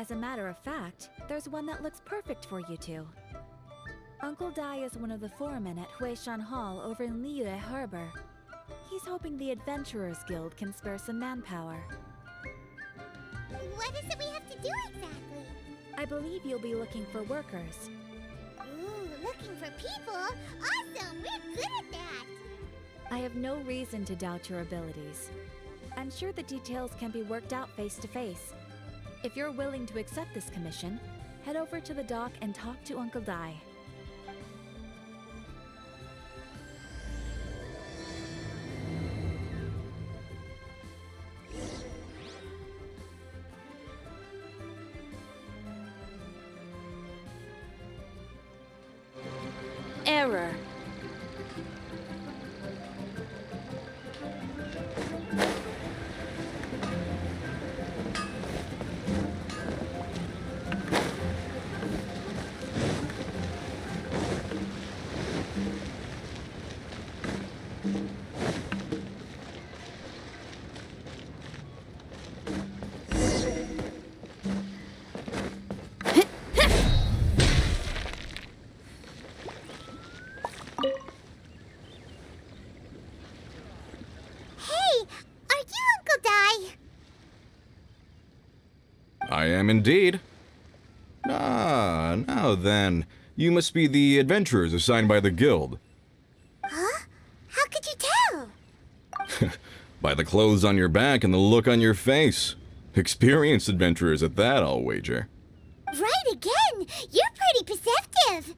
As a matter of fact, there's one that looks perfect for you two. Uncle Dai is one of the foremen at Huishan Hall over in Liyue Harbor. He's hoping the Adventurers Guild can spare some manpower. What is it we have to do exactly? I believe you'll be looking for workers. Ooh, looking for people? Awesome! We're good at that! I have no reason to doubt your abilities. I'm sure the details can be worked out face to face. If you're willing to accept this commission, head over to the dock and talk to Uncle Dai. Error. I am indeed. Ah, now then. You must be the adventurers assigned by the guild. Huh? How could you tell? By the clothes on your back and the look on your face. Experienced adventurers at that, I'll wager. Right again! You're pretty perceptive!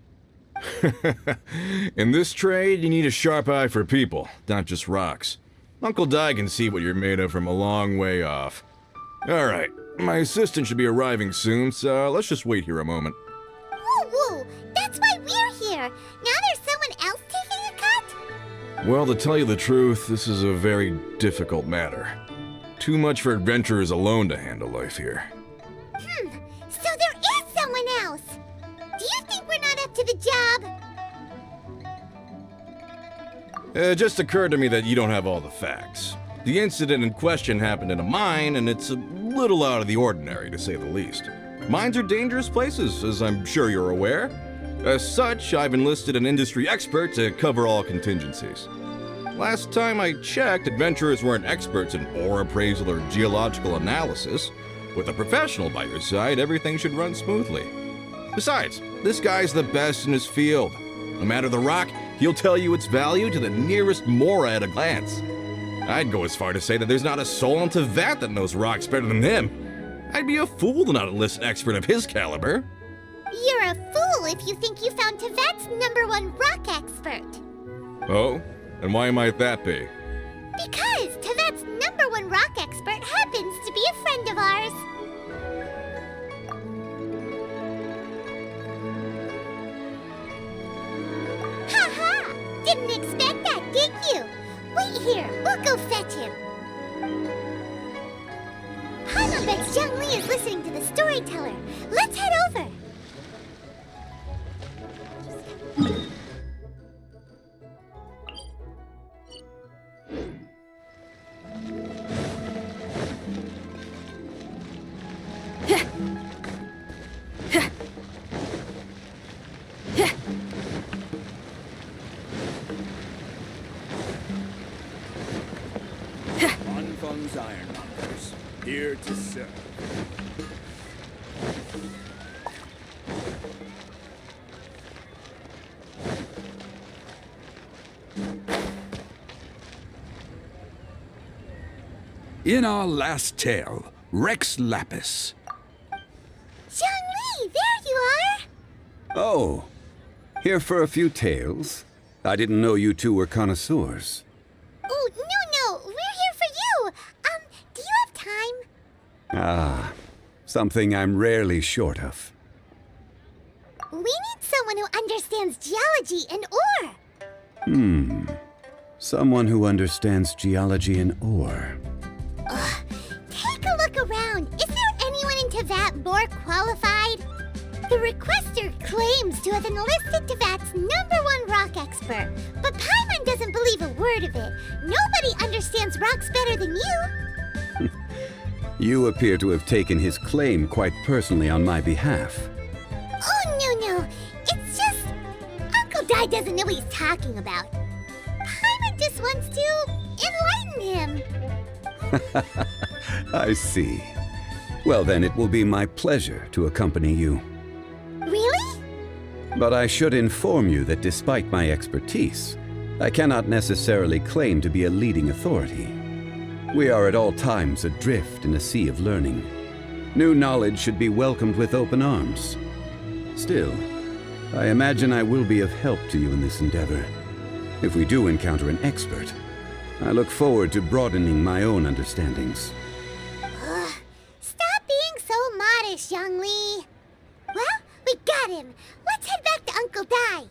In this trade, you need a sharp eye for people, not just rocks. Uncle Dai can see what you're made of from a long way off. Alright, my assistant should be arriving soon, so let's just wait here a moment. Woo-woo! That's why we're here! Now there's someone else taking a cut? Well, to tell you the truth, this is a very difficult matter. Too much for adventurers alone to handle life here. So there is someone else! Do you think we're not up to the job? It just occurred to me that you don't have all the facts. The incident in question happened in a mine, and it's a little out of the ordinary, to say the least. Mines are dangerous places, as I'm sure you're aware. As such, I've enlisted an industry expert to cover all contingencies. Last time I checked, adventurers weren't experts in ore appraisal or geological analysis. With a professional by your side, everything should run smoothly. Besides, this guy's the best in his field. No matter the rock, he'll tell you its value to the nearest mora at a glance. I'd go as far to say that there's not a soul in Tevat that knows rocks better than him. I'd be a fool to not enlist an expert of his caliber. You're a fool if you think you found Tevat's #1 rock expert. Oh? And why might that be? Because Tevat's #1 rock expert happens to be a friend of ours. Ha-ha! Didn't expect that, did you? Wait here, we'll go fetch him. Paimon bets Zhongli is listening to the storyteller. Let's head over. Anfang's Ironmongers, here to serve. In our last tale, Rex Lapis. Zhongli, there you are! Oh, here for a few tales? I didn't know you two were connoisseurs. Oh, no, we're here for you! Do you have time? Ah, something I'm rarely short of. We need someone who understands geology and ore. Someone who understands geology and ore. Take a look around. Is there anyone in Tevat more qualified? The requester claims to have enlisted Tevat's #1 rock expert, but Paimon doesn't believe a word of it. Nobody understands rocks better than you. You appear to have taken his claim quite personally on my behalf. Oh, no. It's just... Uncle Dai doesn't know what he's talking about. Paimon just wants to enlighten him. I see. Well then, it will be my pleasure to accompany you. Really? But I should inform you that despite my expertise, I cannot necessarily claim to be a leading authority. We are at all times adrift in a sea of learning. New knowledge should be welcomed with open arms. Still, I imagine I will be of help to you in this endeavor. If we do encounter an expert, I look forward to broadening my own understandings. Stop being so modest, Zhongli. Well, we got him. Let's head back to Uncle Dai.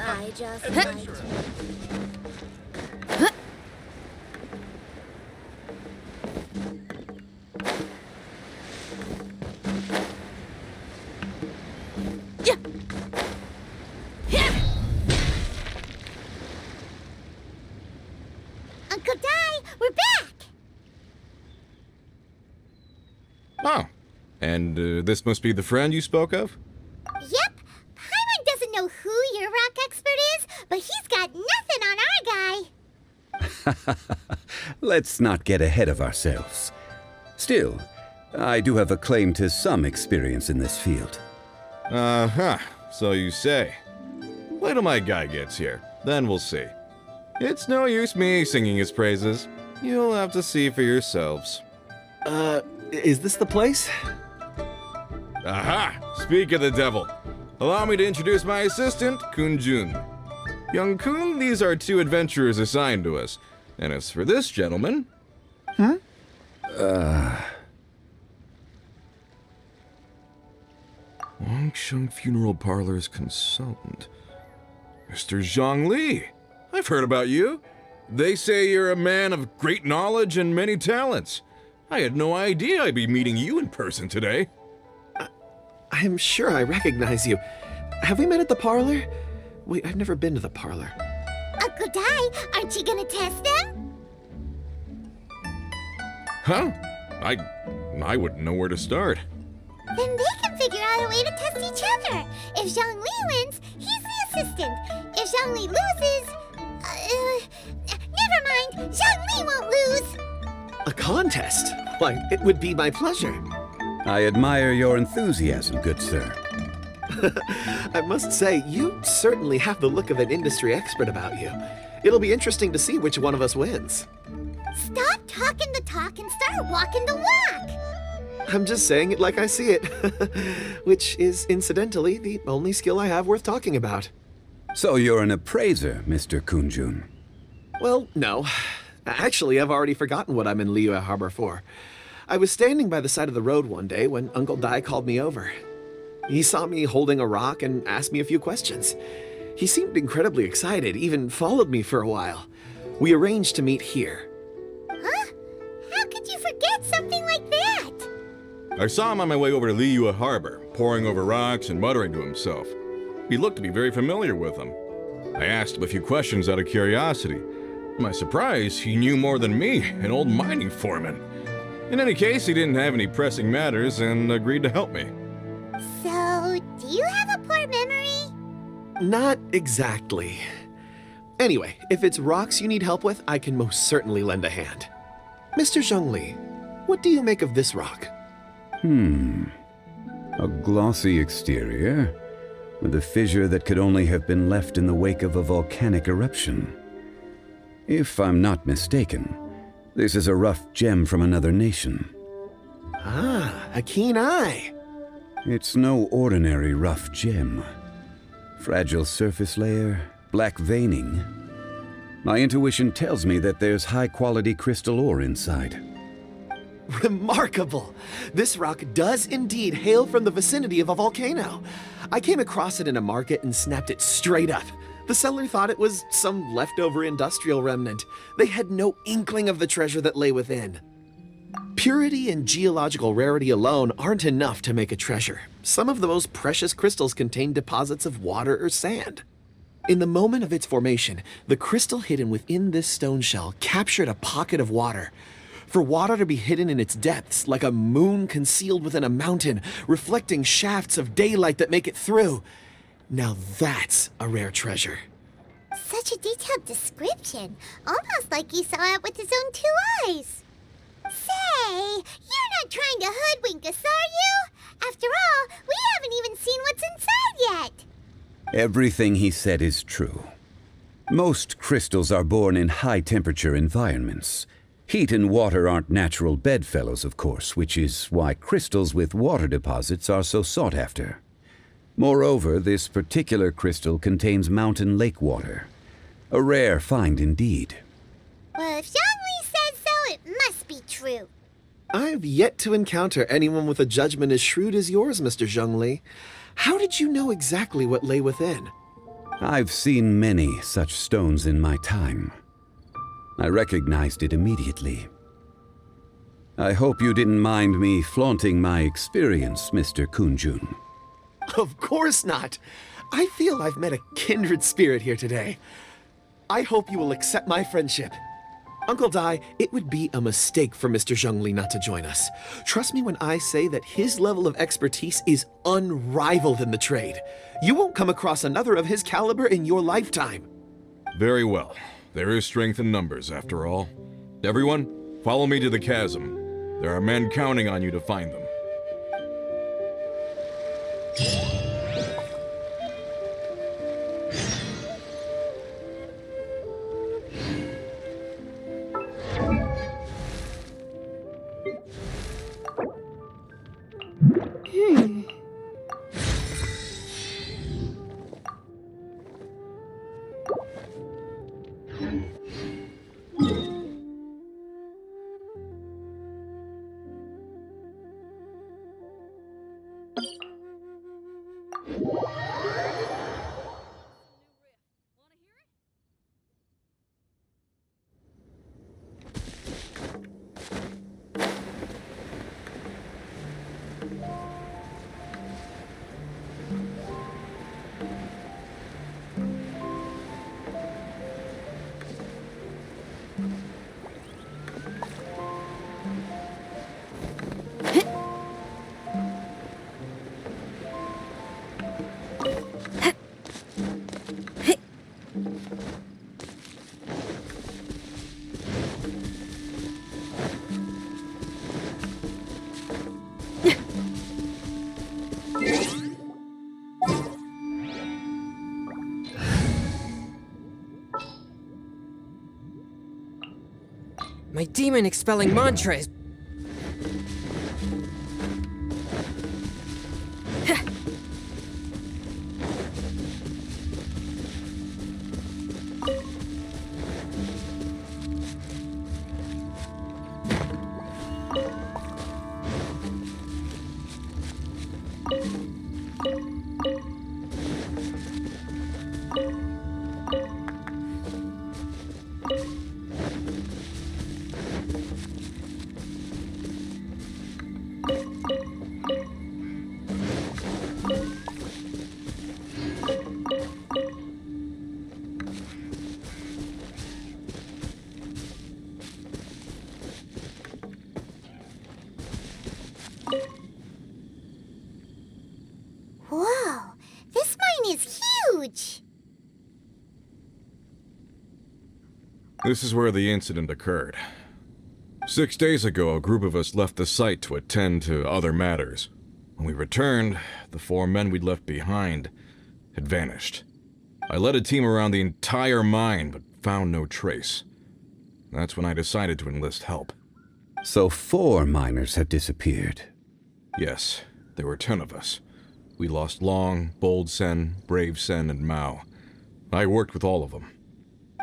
I just Uncle Dai, we're back! Oh, and this must be the friend you spoke of? Yep. Paimon doesn't know who your rock expert is, but he's got nothing on our guy. Let's not get ahead of ourselves. Still, I do have a claim to some experience in this field. Uh-huh, so you say. Wait till my guy gets here, then we'll see. It's no use me singing his praises. You'll have to see for yourselves. Is this the place? Aha! Speak of the devil. Allow me to introduce my assistant, Kun-jun. Young Kun, these are two adventurers assigned to us. And as for this gentleman... Wangsheng Funeral Parlor's consultant. Mr. Zhongli. I've heard about you. They say you're a man of great knowledge and many talents. I had no idea I'd be meeting you in person today. I'm sure I recognize you. Have we met at the parlor? Wait, I've never been to the parlor. Uncle Dai, aren't you gonna test them? Huh? I wouldn't know where to start. Then they can figure out a way to test each other. If Zhongli wins, he's the assistant. If Zhongli loses... never mind, Zhongli won't lose. A contest? Why, it would be my pleasure. I admire your enthusiasm, good sir. I must say, you certainly have the look of an industry expert about you. It'll be interesting to see which one of us wins. Stop talking the talk and start walking the walk. I'm just saying it like I see it. Which is, incidentally, the only skill I have worth talking about. So you're an appraiser, Mr. Kun-jun. Well, no. Actually, I've already forgotten what I'm in Liyue Harbor for. I was standing by the side of the road one day when Uncle Dai called me over. He saw me holding a rock and asked me a few questions. He seemed incredibly excited, even followed me for a while. We arranged to meet here. Huh? How could you forget something like that? I saw him on my way over to Liyue Harbor, poring over rocks and muttering to himself. He looked to be very familiar with them. I asked him a few questions out of curiosity. To my surprise, he knew more than me, an old mining foreman. In any case, he didn't have any pressing matters and agreed to help me. So, do you have a poor memory? Not exactly. Anyway, if it's rocks you need help with, I can most certainly lend a hand. Mr. Zhongli, what do you make of this rock? A glossy exterior, with a fissure that could only have been left in the wake of a volcanic eruption. If I'm not mistaken, this is a rough gem from another nation. Ah, a keen eye. It's no ordinary rough gem. Fragile surface layer, black veining. My intuition tells me that there's high-quality crystal ore inside. Remarkable! This rock does indeed hail from the vicinity of a volcano. I came across it in a market and snapped it straight up. The seller thought it was some leftover industrial remnant. They had no inkling of the treasure that lay within. Purity and geological rarity alone aren't enough to make a treasure. Some of the most precious crystals contain deposits of water or sand. In the moment of its formation, the crystal hidden within this stone shell captured a pocket of water. For water to be hidden in its depths, like a moon concealed within a mountain, reflecting shafts of daylight that make it through. Now that's a rare treasure. Such a detailed description, almost like he saw it with his own 2 eyes. Say, you're not trying to hoodwink us, are you? After all, we haven't even seen what's inside yet. Everything he said is true. Most crystals are born in high-temperature environments. Heat and water aren't natural bedfellows, of course, which is why crystals with water deposits are so sought after. Moreover, this particular crystal contains mountain lake water. A rare find indeed. Well, if Zhongli says so, it must be true. I've yet to encounter anyone with a judgment as shrewd as yours, Mr. Zhongli. How did you know exactly what lay within? I've seen many such stones in my time. I recognized it immediately. I hope you didn't mind me flaunting my experience, Mr. Kunjun. Of course not. I feel I've met a kindred spirit here today. I hope you will accept my friendship. Uncle Dai, it would be a mistake for Mr. Zhongli not to join us. Trust me when I say that his level of expertise is unrivaled in the trade. You won't come across another of his caliber in your lifetime. Very well. There is strength in numbers, after all. Everyone, follow me to the chasm. There are men counting on you to find them. My demon expelling mantra is... Whoa, this mine is huge! This is where the incident occurred. 6 days ago, a group of us left the site to attend to other matters. When we returned, the 4 men we'd left behind had vanished. I led a team around the entire mine, but found no trace. That's when I decided to enlist help. So 4 miners have disappeared. Yes, there were 10 of us. We lost Long, Bold Sen, Brave Sen, and Mao. I worked with all of them.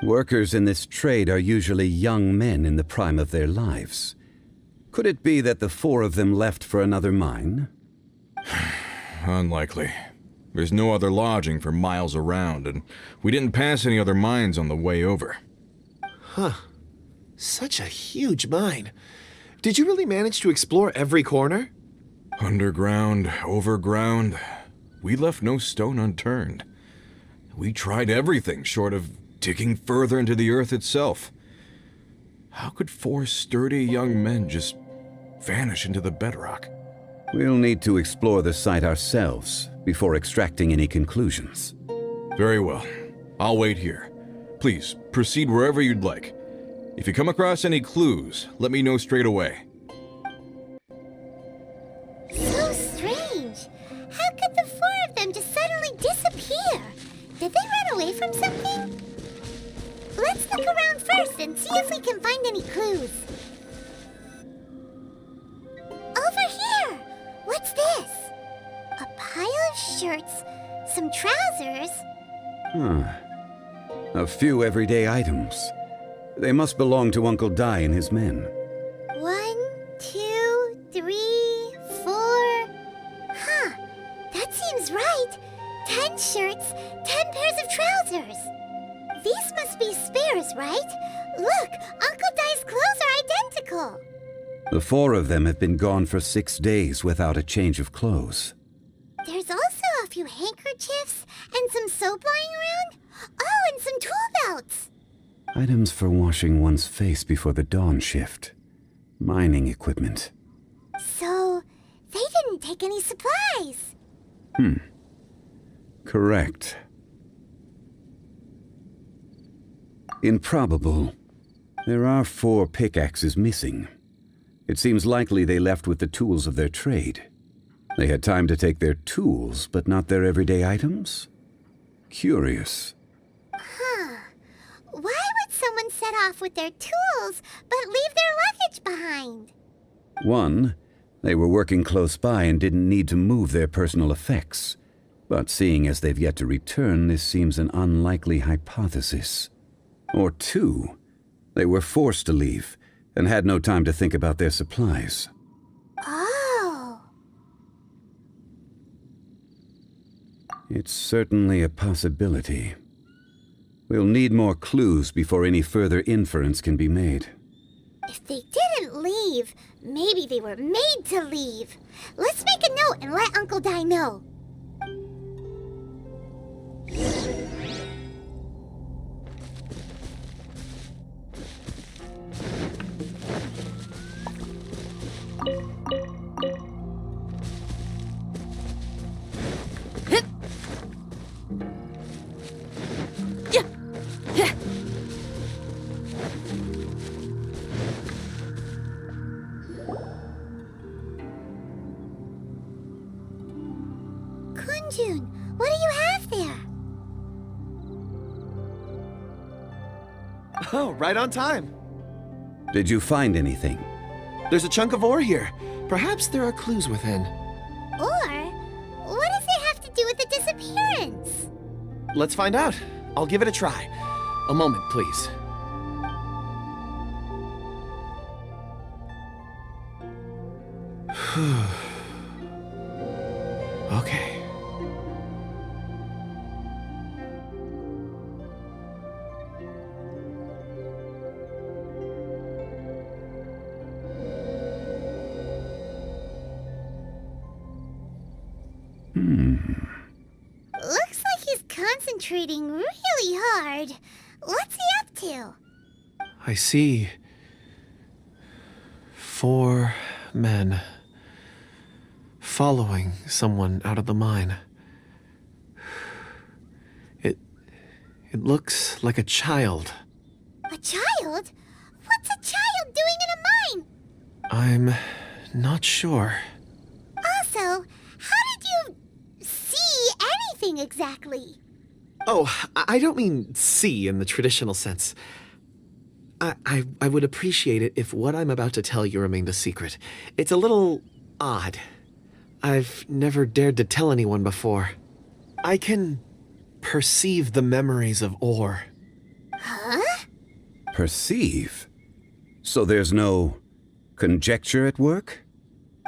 Workers in this trade are usually young men in the prime of their lives. Could it be that the 4 of them left for another mine? Unlikely. There's no other lodging for miles around, and we didn't pass any other mines on the way over. Huh. Such a huge mine. Did you really manage to explore every corner? Underground, overground, we left no stone unturned. We tried everything short of digging further into the earth itself. How could 4 sturdy young men just vanish into the bedrock? We'll need to explore the site ourselves before extracting any conclusions. Very well. I'll wait here. Please, proceed wherever you'd like. If you come across any clues, let me know straight away. So strange. How could the 4 of them just suddenly disappear? Did they run away from something? Let's look around first and see if we can find any clues. Over here! What's this? A pile of shirts, some trousers. A few everyday items. They must belong to Uncle Dai and his men. 1, 2, 3, 4. Huh, that seems right. 10 shirts, 10 pairs of trousers. These must be spares, right? Look, Uncle Dai's clothes are identical. The 4 of them have been gone for 6 days without a change of clothes. There's also a few handkerchiefs and some soap lying around. Oh, and some tool belts. Items for washing one's face before the dawn shift. Mining equipment. So, they didn't take any supplies. Correct. Improbable. There are 4 pickaxes missing. It seems likely they left with the tools of their trade. They had time to take their tools, but not their everyday items? Curious. Huh. Why would someone set off with their tools, but leave their luggage behind? 1, they were working close by and didn't need to move their personal effects. But seeing as they've yet to return, this seems an unlikely hypothesis. Or 2, they were forced to leave and had no time to think about their supplies. Oh. It's certainly a possibility. We'll need more clues before any further inference can be made. If they didn't leave, maybe they were made to leave. Let's make a note and let Uncle Dai know. Kunjun, what do you have there? Oh, right on time. Did you find anything? There's a chunk of ore here. Perhaps there are clues within. Or, what does it have to do with the disappearance? Let's find out. I'll give it a try. A moment, please. Okay. Looks like he's concentrating really hard. What's he up to? I see 4 men following someone out of the mine. It looks like a child. A child? What's a child doing in a mine? I'm not sure. Also, how did you see anything exactly? Oh, I don't mean see in the traditional sense. I would appreciate it if what I'm about to tell you remained a secret. It's a little odd. I've never dared to tell anyone before. I can perceive the memories of ore. Huh? Perceive? So there's no conjecture at work?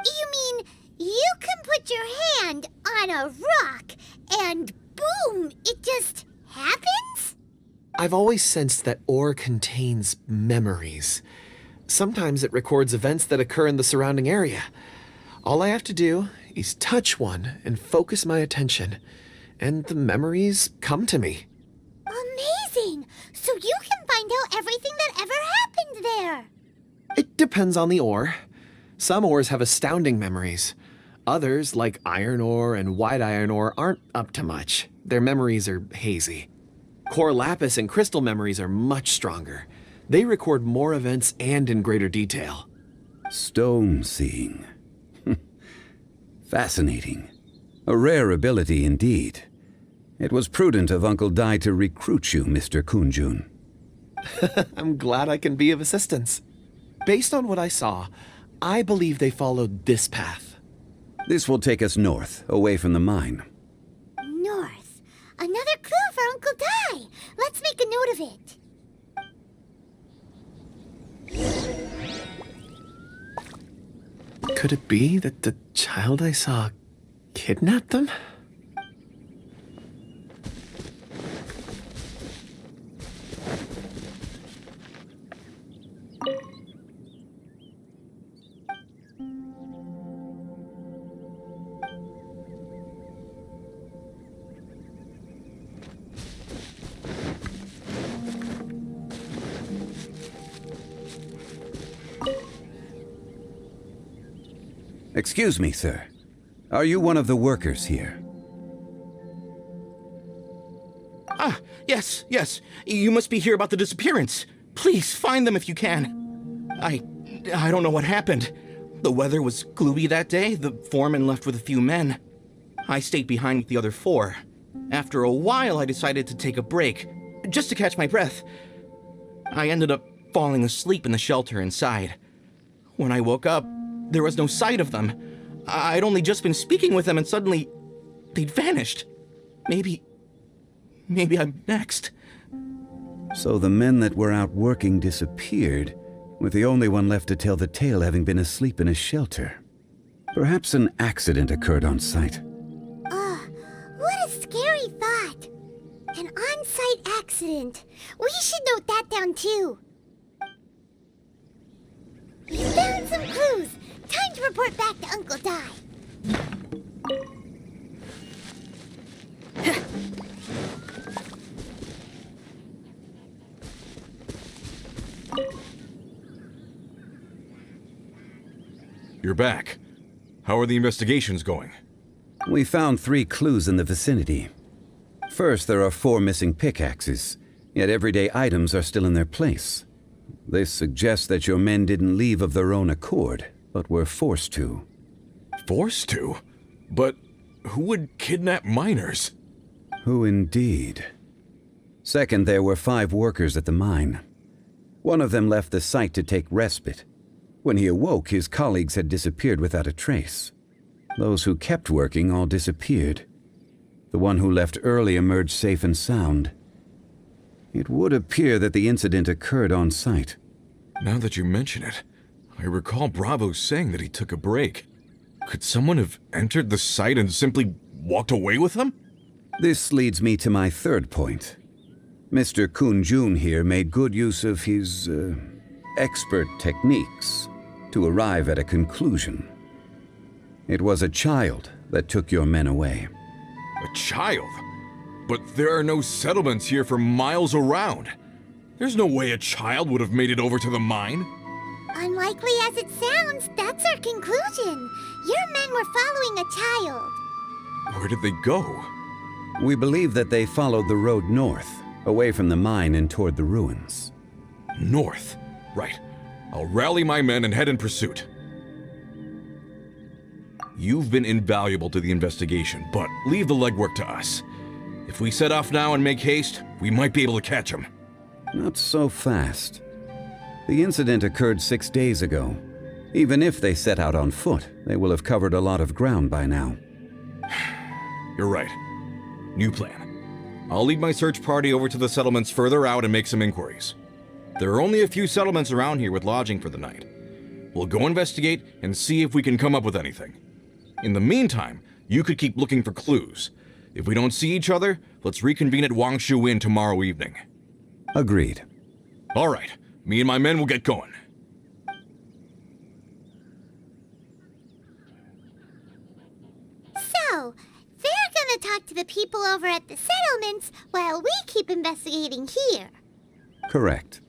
You mean you can put your hand on a rock and boom, it just happens? I've always sensed that ore contains memories. Sometimes it records events that occur in the surrounding area. All I have to do is touch one and focus my attention, and the memories come to me. Amazing! So you can find out everything that ever happened there. It depends on the ore. Some ores have astounding memories. Others, like iron ore and white iron ore, aren't up to much. Their memories are hazy. Core lapis and crystal memories are much stronger. They record more events and in greater detail. Stone seeing. Fascinating. A rare ability indeed. It was prudent of Uncle Dai to recruit you, Mr. Kunjun. I'm glad I can be of assistance. Based on what I saw, I believe they followed this path. This will take us north, away from the mine. North. Another clue for Uncle Dai. Let's make a note of it. Could it be that the child I saw kidnapped them? Excuse me, sir. Are you one of the workers here? Ah, yes. You must be here about the disappearance. Please, find them if you can. I don't know what happened. The weather was gloomy that day. The foreman left with a few men. I stayed behind with the other 4. After a while, I decided to take a break, just to catch my breath. I ended up falling asleep in the shelter inside. When I woke up, there was no sight of them. I'd only just been speaking with them and suddenly they'd vanished. Maybe I'm next. So the men that were out working disappeared, with the only one left to tell the tale having been asleep in a shelter. Perhaps an accident occurred on site. What a scary thought. An on-site accident. We should note that down too. You found some clues. Time to report back to Uncle Dai. You're back. How are the investigations going? We found 3 clues in the vicinity. First, there are 4 missing pickaxes, yet everyday items are still in their place. This suggests that your men didn't leave of their own accord, but were forced to. Forced to? But who would kidnap miners? Who indeed? Second, there were 5 workers at the mine. One of them left the site to take respite. When he awoke, his colleagues had disappeared without a trace. Those who kept working all disappeared. The one who left early emerged safe and sound. It would appear that the incident occurred on site. Now that you mention it, I recall Bravo saying that he took a break. Could someone have entered the site and simply walked away with him? This leads me to my third point. Mr. Kunjun here made good use of his, expert techniques to arrive at a conclusion. It was a child that took your men away. A child? But there are no settlements here for miles around. There's no way a child would have made it over to the mine. Unlikely as it sounds, that's our conclusion. Your men were following a child. Where did they go? We believe that they followed the road north, away from the mine and toward the ruins. North? Right. I'll rally my men and head in pursuit. You've been invaluable to the investigation, but leave the legwork to us. If we set off now and make haste, we might be able to catch him. Not so fast. The incident occurred 6 days ago. Even if they set out on foot, they will have covered a lot of ground by now. You're right. New plan. I'll lead my search party over to the settlements further out and make some inquiries. There are only a few settlements around here with lodging for the night. We'll go investigate and see if we can come up with anything. In the meantime, you could keep looking for clues. If we don't see each other, let's reconvene at Wangshu Inn tomorrow evening. Agreed. All right. Me and my men will get going. So, they're gonna talk to the the people over at the settlements while we keep investigating here. Correct.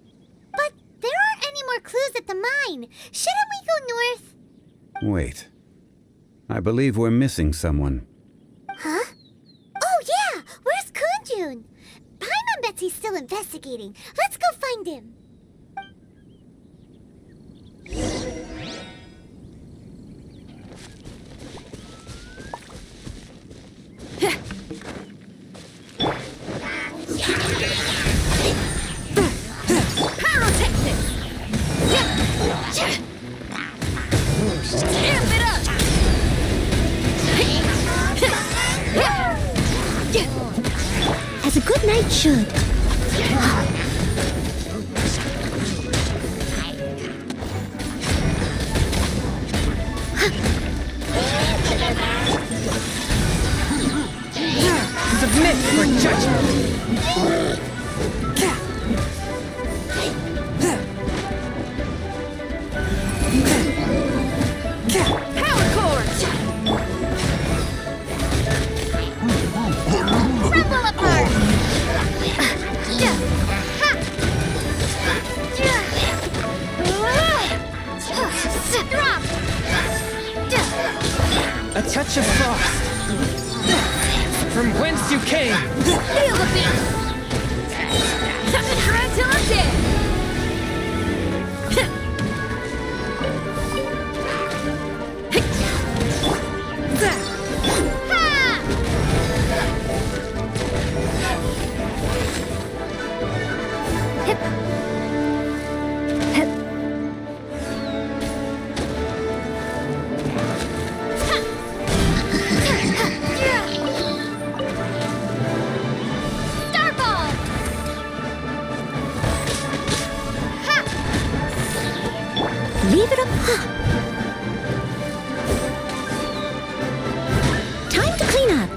But there aren't any more clues at the mine. Shouldn't we go north? Wait. I believe we're missing someone. Huh? Oh yeah! Where's Kunjun? Paimon bets he's still investigating. Let's go find him. As a good knight should. Submit for judgment. Power chords. Rumble apart! Drop! A touch of frost. From whence you came. Feel the beat! I'm gonna try till I'm dead! Leave it up. Time to clean up.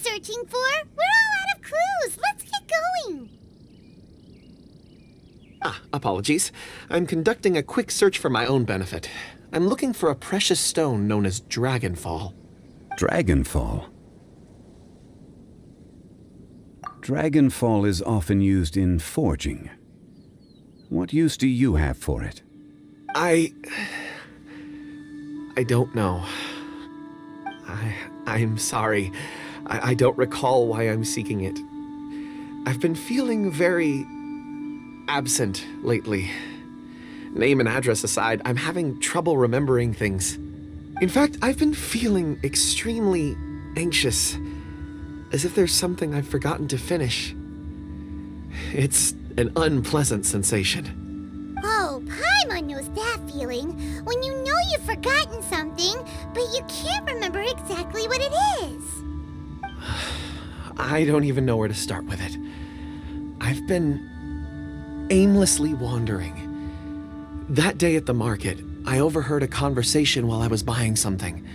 Searching for? We're all out of clues. Let's get going. Apologies. I'm conducting a quick search for my own benefit. I'm looking for a precious stone known as Dragonfall. Dragonfall? Dragonfall is often used in forging. What use do you have for it? I don't know. I'm sorry. I don't recall why I'm seeking it. I've been feeling very absent lately. Name and address aside, I'm having trouble remembering things. In fact, I've been feeling extremely anxious, as if there's something I've forgotten to finish. It's an unpleasant sensation. Oh, Paimon knows that feeling, when you know you've forgotten something, but you can't remember exactly what it is. I don't even know where to start with it. I've been aimlessly wandering. That day at the market, I overheard a conversation while I was buying something.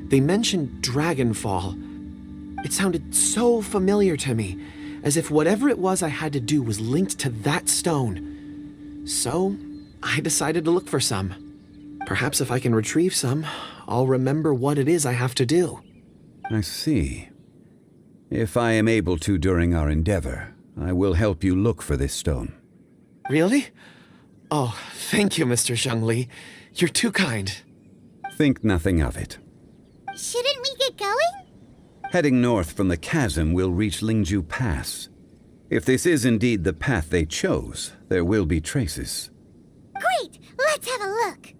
They mentioned Dragonfall. It sounded so familiar to me, as if whatever it was I had to do was linked to that stone. So, I decided to look for some. Perhaps if I can retrieve some, I'll remember what it is I have to do. I see. If I am able to during our endeavor, I will help you look for this stone. Really? Oh, thank you, Mr. Zhongli. You're too kind. Think nothing of it. Shouldn't we get going? Heading north from the chasm, we'll reach Lingju Pass. If this is indeed the path they chose, there will be traces. Great! Let's have a look.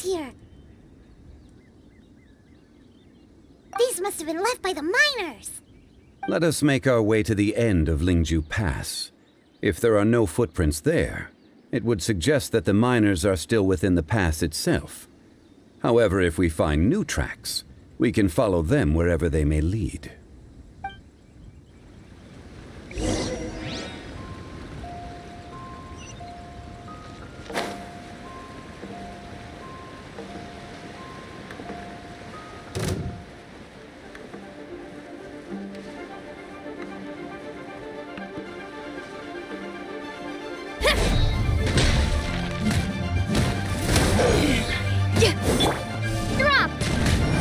here. These must have been left by the miners. Let us make our way to the end of Lingju Pass. If there are no footprints there, it would suggest that the miners are still within the pass itself. However, if we find new tracks, we can follow them wherever they may lead. Drop!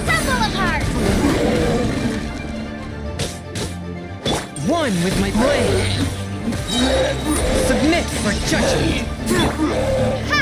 Tumble apart! One with my blade. Submit for judgment. Ha!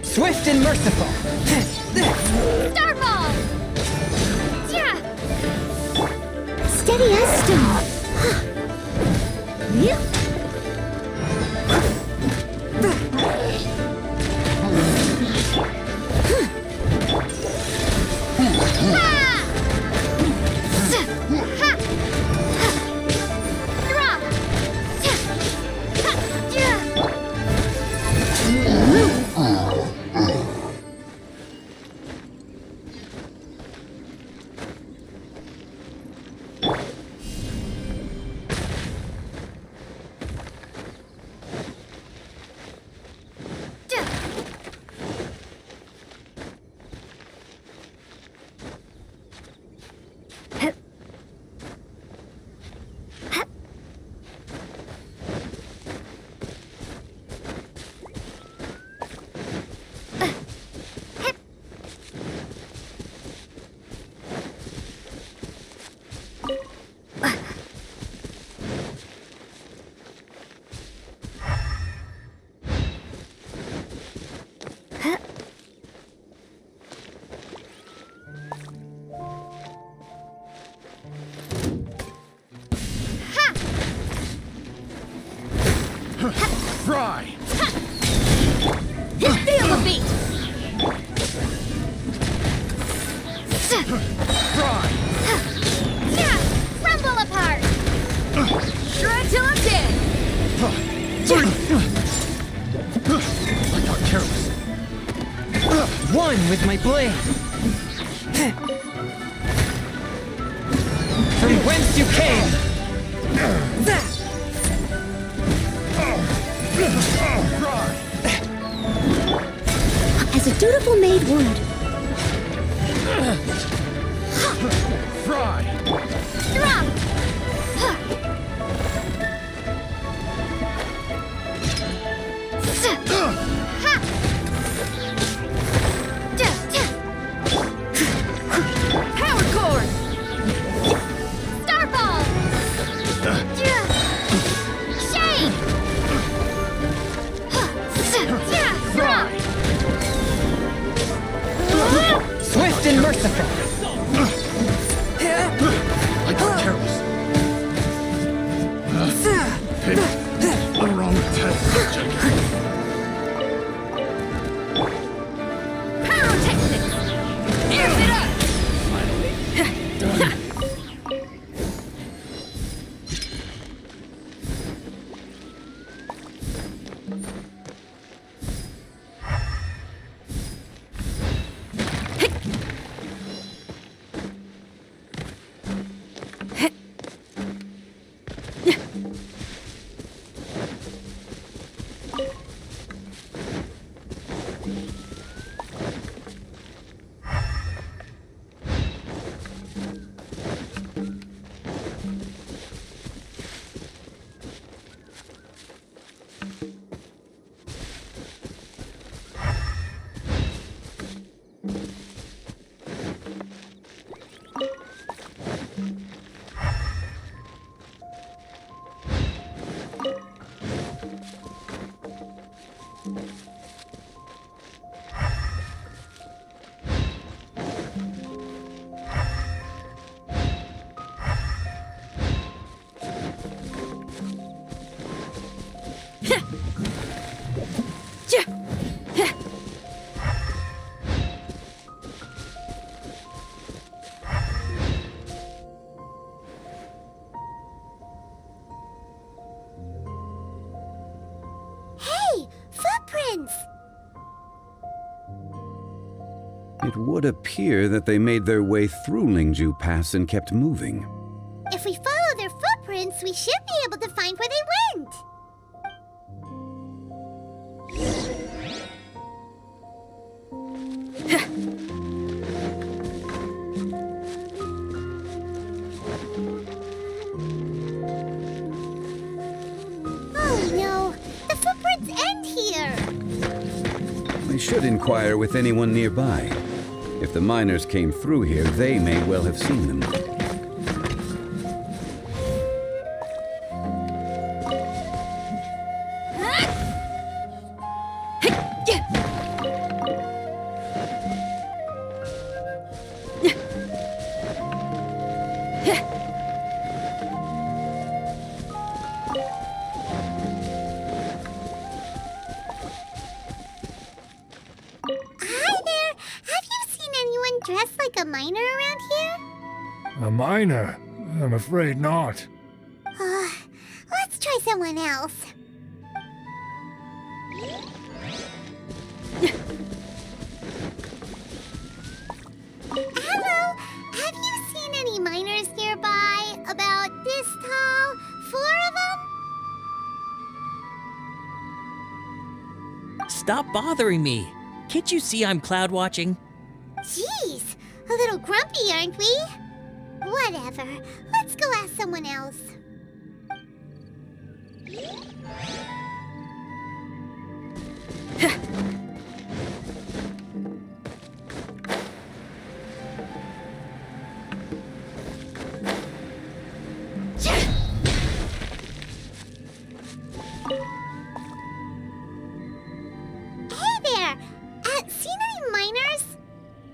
Swift and merciful. Starball! Yeah! Steady as stone. Yeah. Fry! Feel the beat! Fry! Yeah! Crumble apart! Shred till I'm dead. I got careless. One with my blade. From whence you came. As a dutiful maid would. Fry! Drop! Power cord. Starball! Shade! Fry! Swift and merciful. I got careless. Picked the wrong test. Pyrotechnics. Amp it up. Hey, footprints! It would appear that they made their way through Lingju Pass and kept moving. If we follow their footprints, we should be able to find where they went. Oh no, the footprints end here. We should inquire with anyone nearby. If the miners came through here, they may well have seen them. Hi there! Have you seen anyone dressed like a miner around here? A miner? I'm afraid not. Let's try someone else. Hello? Have you seen any miners nearby? About this tall? 4 of them? Stop bothering me. Can't you see I'm cloud watching? Jeez, a little grumpy, aren't we? Whatever. Let's go ask someone else. Hey there! Seen any miners?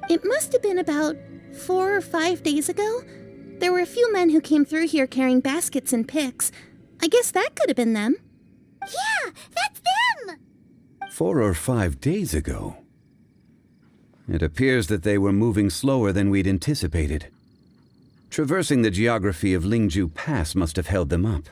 It must have been about 4 or 5 days ago. There were a few men who came through here carrying baskets and picks. I guess that could have been them. Yeah, that's them! 4 or 5 days ago. It appears that they were moving slower than we'd anticipated. Traversing the geography of Lingju Pass must have held them up.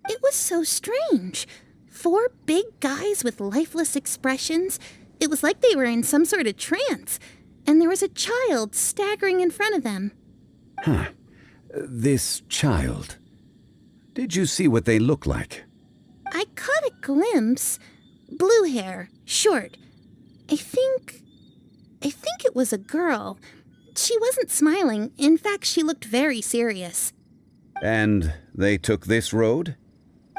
It was so strange. 4 big guys with lifeless expressions. It was like they were in some sort of trance. And there was a child staggering in front of them. Huh. This child. Did you see what they look like? I caught a glimpse. Blue hair, short. I think it was a girl. She wasn't smiling. In fact, she looked very serious. And they took this road?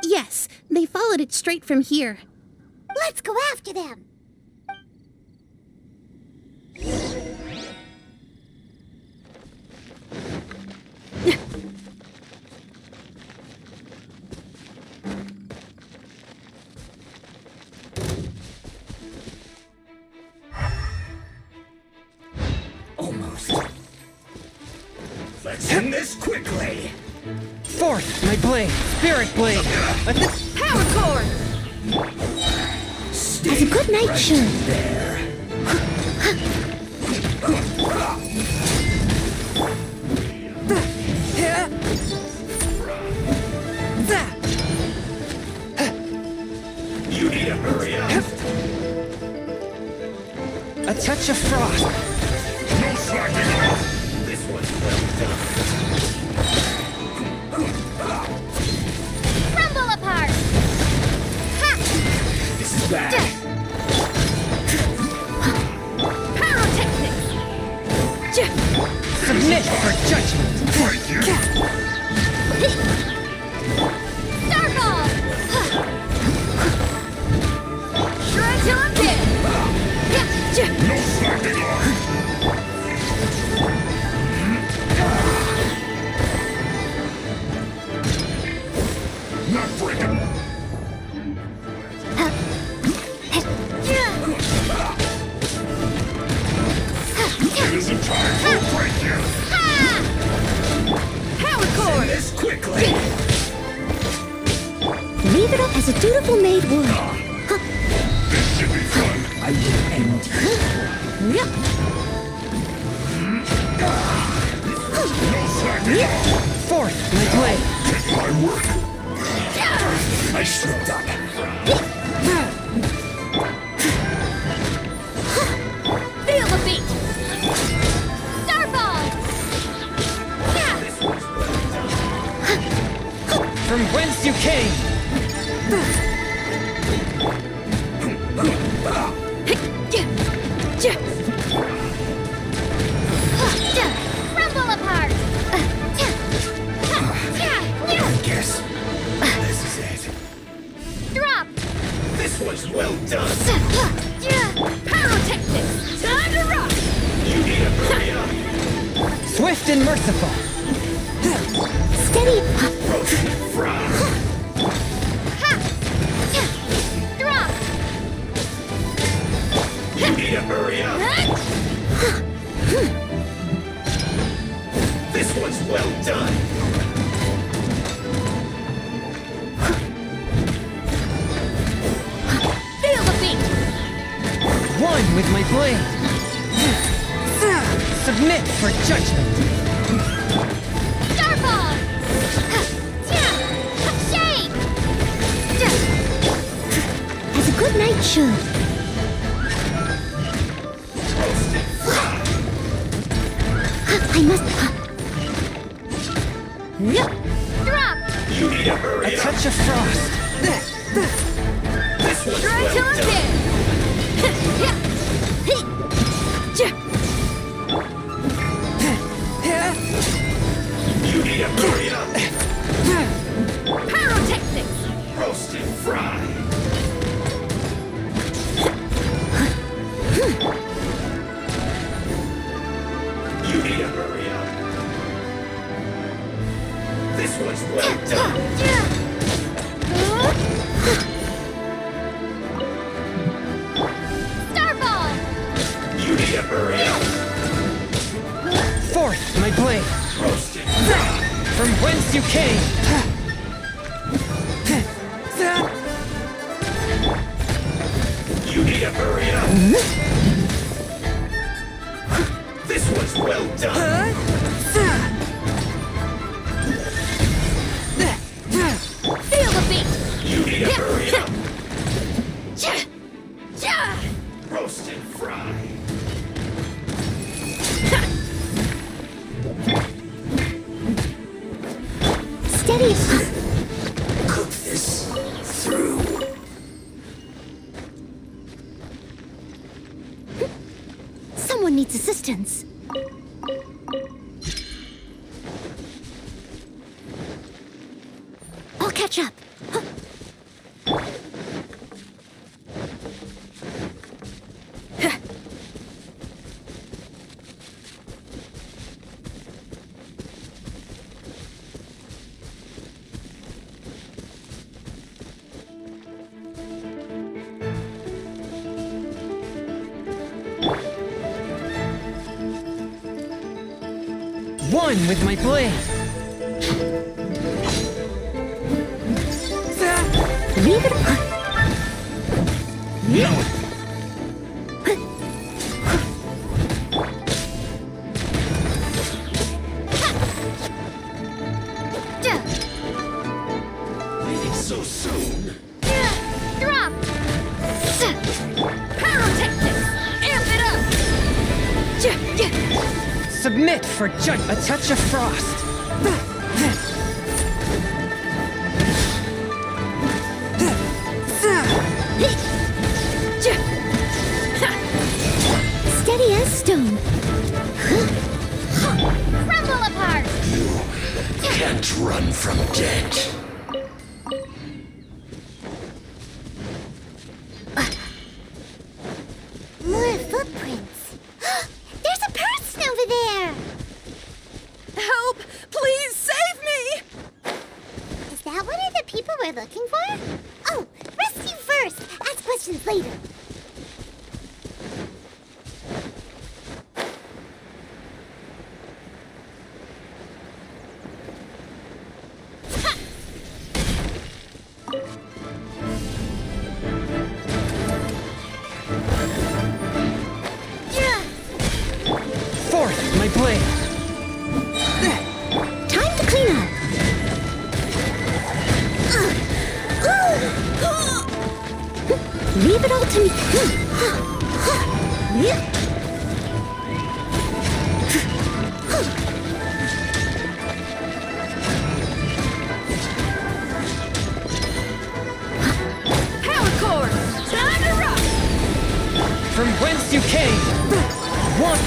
Yes, they followed it straight from here. Let's go after them! Almost. Let's end this quickly. Forth, my blade! Spirit blade! Power cord! Have a good night, Shun. There. You need to hurry up. A touch of frost! No slacking off. This one's well done. Crumble apart! Ha! This is bad. Pyrotechnics! Submit for judgment! Thank you. Starfall! Shred till I'm dead! No slacking off. Not breaking. It isn't time to break you. Ha! a dutiful maid would. This should be fun. I will end you. No slacking off. Forth, my blade. Get my work. Nicely done. Feel the beat! Starball! From whence you came. Rumble apart! I guess this is it. Drop! This was well done. Pyrotechnics! Time to rock! You need to hurry up. Swift and merciful. Steady! Roast and fry. Drop! You need to hurry up. This one's well done. Feel the beat! One with my blade. Submit for judgment. Starball! Shade! As a good knight should. I must... Drop! You need to hurry A up. touch of frost. This one's Try well to done. again! You need to hurry up. Pyrotechnics! Roast and fry. You need to hurry up. This one's well done. Starball! You need to hurry up. Forth, my blade. Roast and fry. From whence you came. You need to hurry up. This one's well done. Feel the beat! You need to hurry up. Roast and fry. Steady! Cook this through. Someone needs assistance. I'll catch up. One with my blade. Leave it on. Leaving so soon. Drop! Pyrotechnics! Amp it up! Submit for judge. A touch of frost. Steady as stone. Crumble apart! Can't run from death. More footprints. There's a person over there! Help! Please save me! Is that one of the people we're looking for? Oh, rescue first! Ask questions later. Leave it all to me. Power core! Time to rock! From whence you came! One!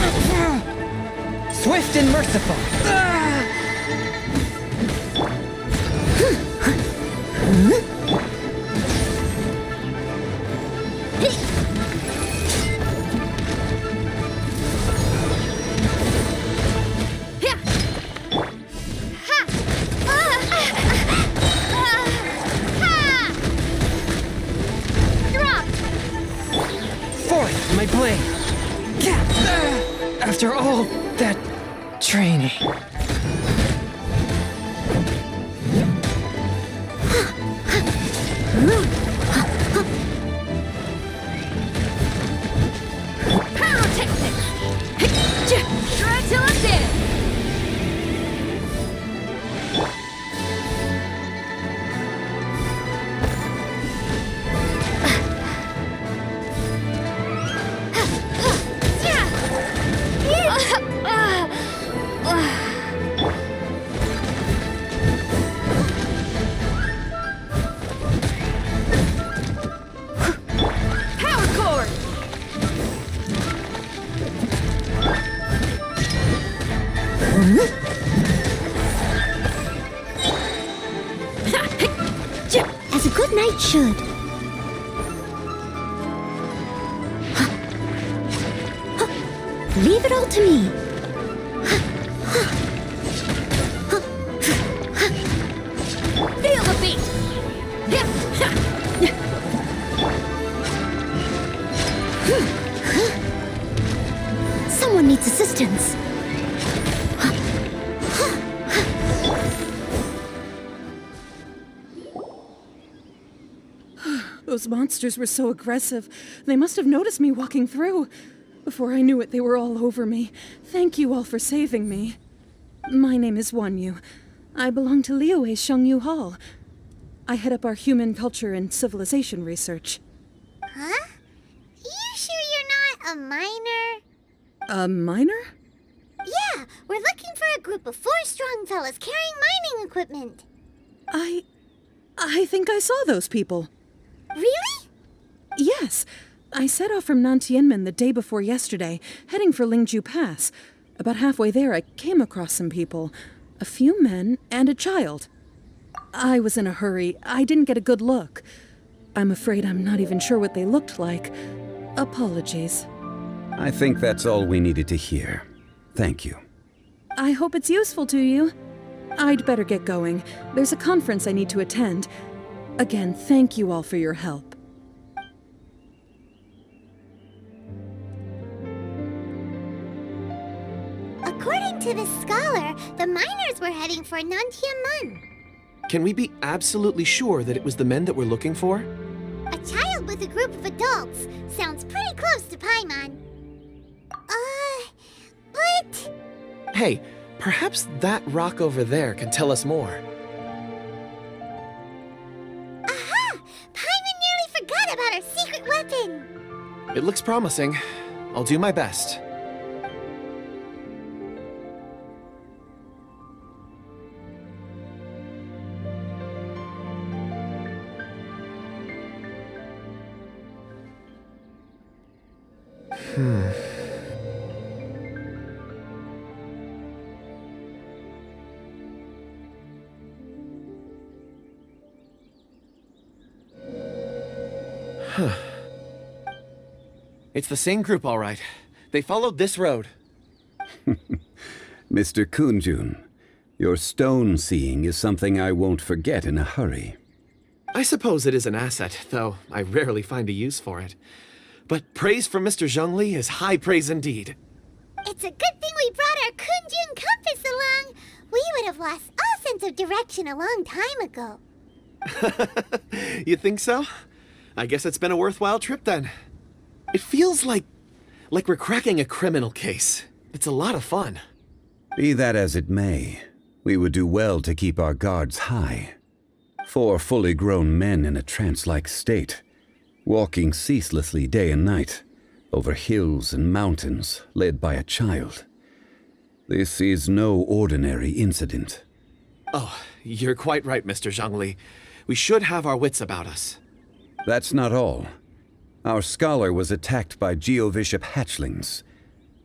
Swift and merciful! Forth, my blade! After all that training. Pyrotechnics! Try till I'm dead! Power cord! As a good knight should. Leave it all to me. Feel the beat! Someone needs assistance. Those monsters were so aggressive. They must have noticed me walking through. Before I knew it, they were all over me. Thank you all for saving me. My name is Wanyu. I belong to Liyue's Shengyu Hall. I head up our human culture and civilization research. Huh? You sure you're not a miner? A miner? Yeah, we're looking for a group of 4 strong fellas carrying mining equipment. I think I saw those people. Really? Yes. I set off from Nantianmen the day before yesterday, heading for Lingju Pass. About halfway there, I came across some people. A few men and a child. I was in a hurry. I didn't get a good look. I'm afraid I'm not even sure what they looked like. Apologies. I think that's all we needed to hear. Thank you. I hope it's useful to you. I'd better get going. There's a conference I need to attend. Again, thank you all for your help. According to the scholar, the miners were heading for Nantianmen. Can we be absolutely sure that it was the men that we're looking for? A child with a group of adults. Sounds pretty close to Paimon. But... Hey, perhaps that rock over there can tell us more. Aha! Paimon nearly forgot about our secret weapon. It looks promising. I'll do my best. It's the same group, all right. They followed this road. Mr. Kunjun, your stone seeing is something I won't forget in a hurry. I suppose it is an asset, though I rarely find a use for it. But praise from Mr. Zhongli is high praise indeed. It's a good thing we brought our Kunjun compass along. We would have lost all sense of direction a long time ago. You think so? I guess it's been a worthwhile trip then. It feels like we're cracking a criminal case. It's a lot of fun. Be that as it may, we would do well to keep our guards high. 4 fully grown men in a trance-like state. walking ceaselessly day and night, over hills and mountains, led by a child. This is no ordinary incident. Oh, you're quite right, Mr. Zhongli. We should have our wits about us. That's not all. Our scholar was attacked by Geovishap hatchlings,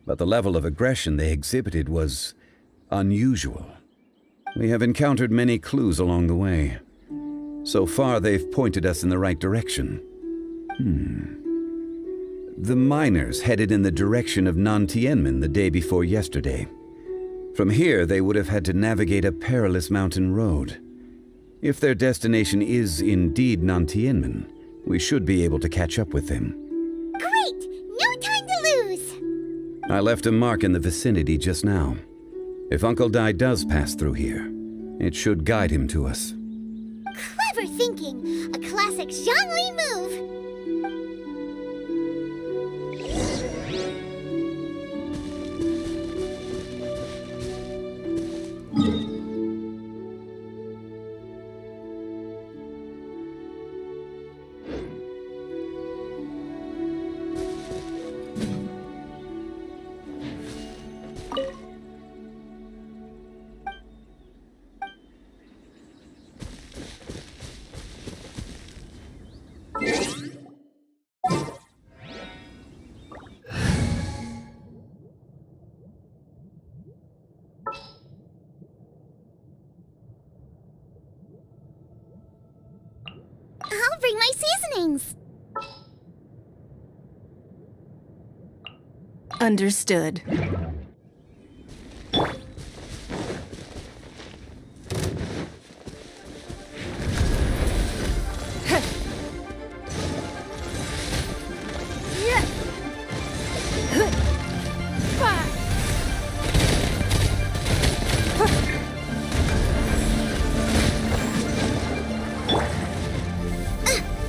but the level of aggression they exhibited was unusual. We have encountered many clues along the way. So far, they've pointed us in the right direction. The miners headed in the direction of Nantianmen the day before yesterday. From here, they would have had to navigate a perilous mountain road. If their destination is indeed Nantianmen, we should be able to catch up with them. Great! No time to lose! I left a mark in the vicinity just now. If Uncle Dai does pass through here, it should guide him to us. Clever thinking! A classic Zhongli move! I'll bring my seasonings! Understood.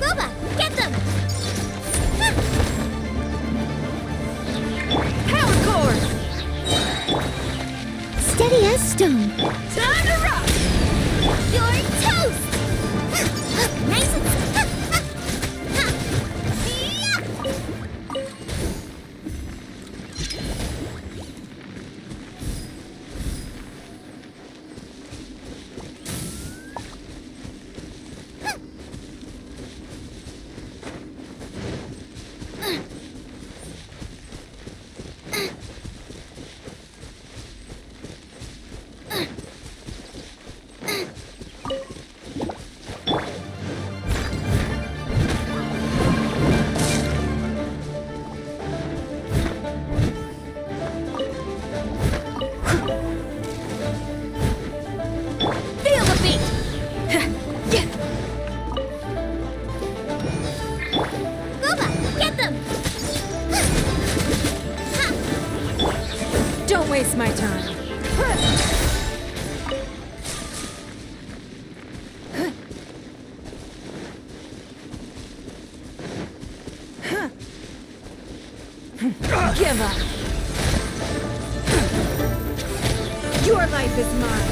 Boba, get them! Power cord! Steady as stone. Time to rock! You're toast! Nice and... Feel the beat! Boba, get them! Don't waste my time. Give up. Your life is mine.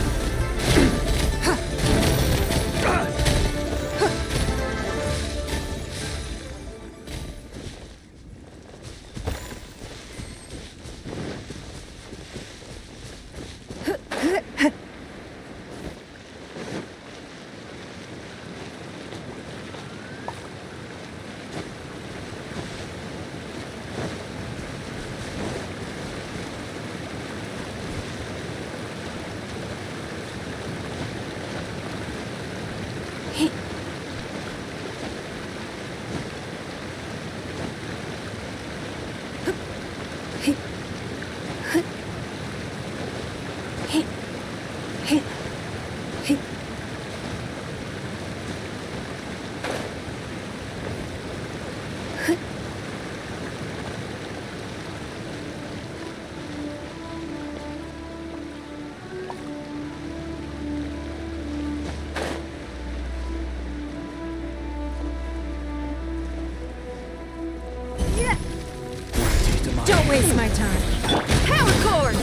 Don't waste my time. Power cord!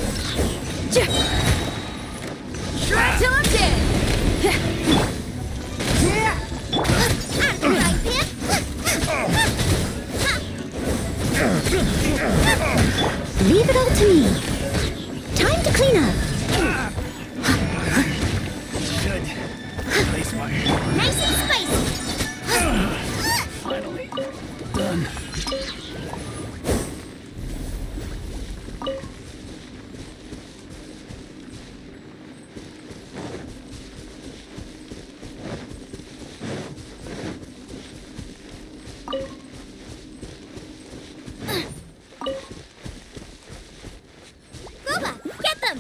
Try till I'm dead! Right, Pip? Leave it all to me. Time to clean up. Good. Place fire. Nice and spicy. Finally. Done. Boba, get them!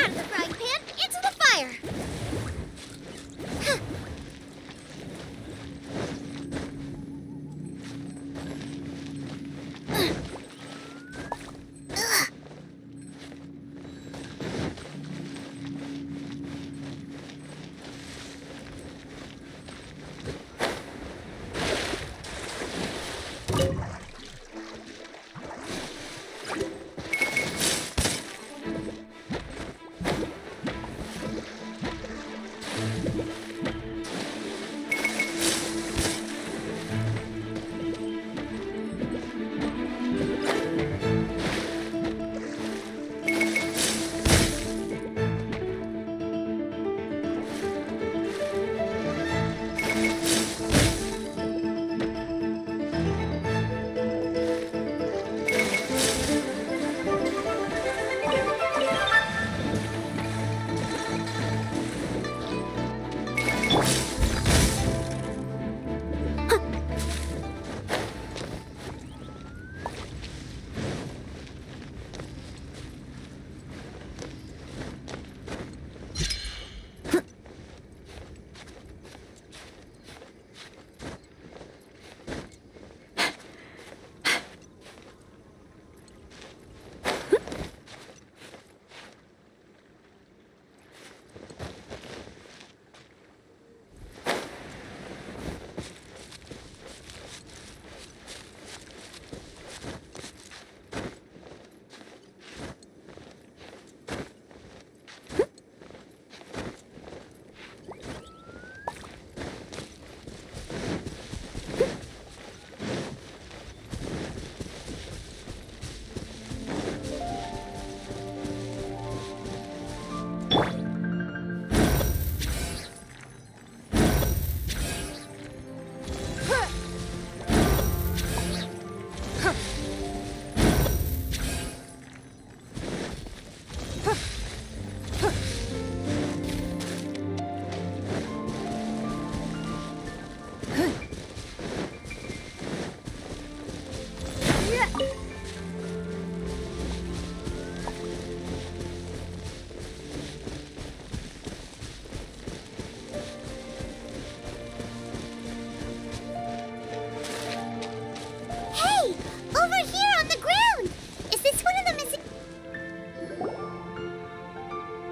Out of the frying pan, into the fire!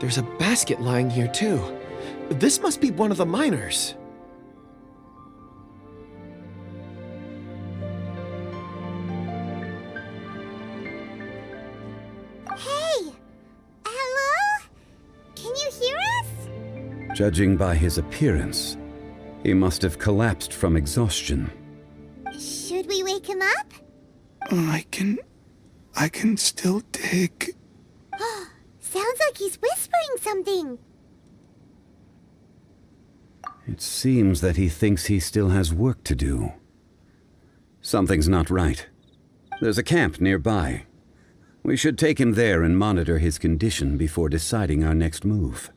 There's a basket lying here, too. This must be one of the miners. Hey! Hello? Can you hear us? Judging by his appearance, he must have collapsed from exhaustion. Should we wake him up? I can still dig. Sounds like he's whispering something. It seems that he thinks he still has work to do. Something's not right. There's a camp nearby. We should take him there and monitor his condition before deciding our next move.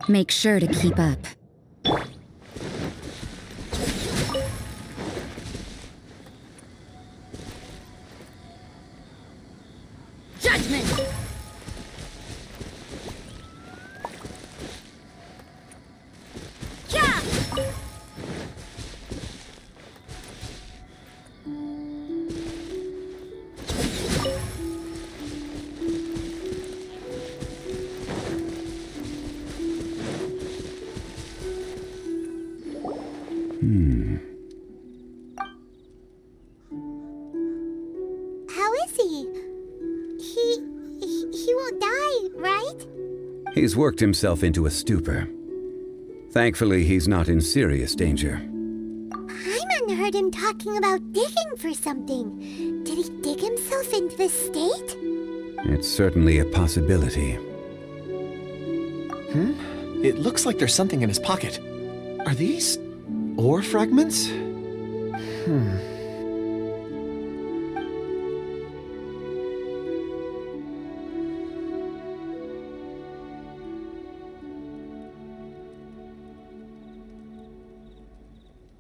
Make sure to keep up. Judgment! How is he? He won't die, right? He's worked himself into a stupor. Thankfully, he's not in serious danger. Paimon heard him talking about digging for something. Did he dig himself into this state? It's certainly a possibility. It looks like there's something in his pocket. Are these ore fragments?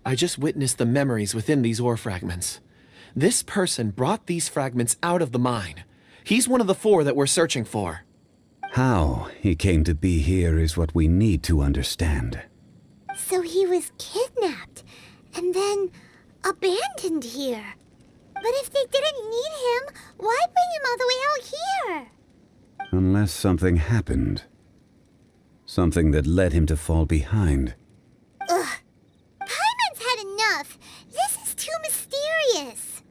I just witnessed the memories within these ore fragments. This person brought these fragments out of the mine. He's one of the 4 that we're searching for. How he came to be here is what we need to understand. So he was kidnapped and then abandoned here. But if they didn't need him, why bring him all the way out here? Unless something happened. Something that led him to fall behind. Ugh. Paimon's had enough. This is too mysterious.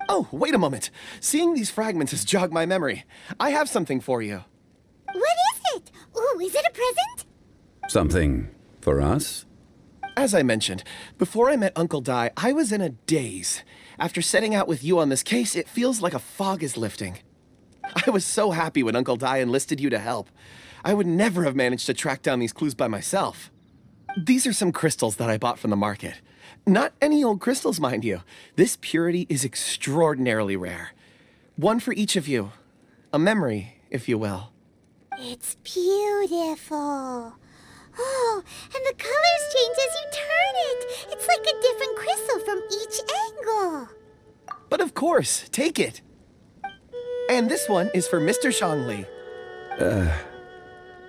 Oh, wait a moment. Seeing these fragments has jogged my memory. I have something for you. What is it? Ooh, is it a present? Something for us? As I mentioned, before I met Uncle Dai, I was in a daze. After setting out with you on this case, it feels like a fog is lifting. I was so happy when Uncle Dai enlisted you to help. I would never have managed to track down these clues by myself. These are some crystals that I bought from the market. Not any old crystals, mind you. This purity is extraordinarily rare. One for each of you. A memory, if you will. It's beautiful. Oh, and the colors change as you turn it. It's like a different crystal from each angle. But of course, take it. And this one is for Mr. Zhongli.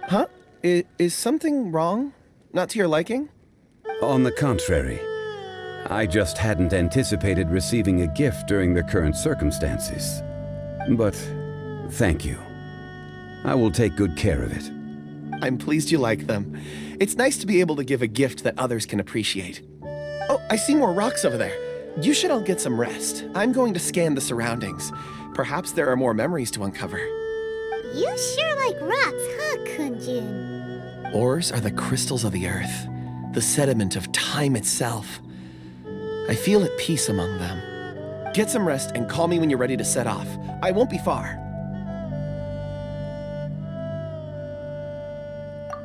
Huh? Is something wrong? Not to your liking? On the contrary. I just hadn't anticipated receiving a gift during the current circumstances. But thank you. I will take good care of it. I'm pleased you like them. It's nice to be able to give a gift that others can appreciate. Oh, I see more rocks over there. You should all get some rest. I'm going to scan the surroundings. Perhaps there are more memories to uncover. You sure like rocks, huh, Kunjun? Ores are the crystals of the earth, the sediment of time itself. I feel at peace among them. Get some rest and call me when you're ready to set off. I won't be far.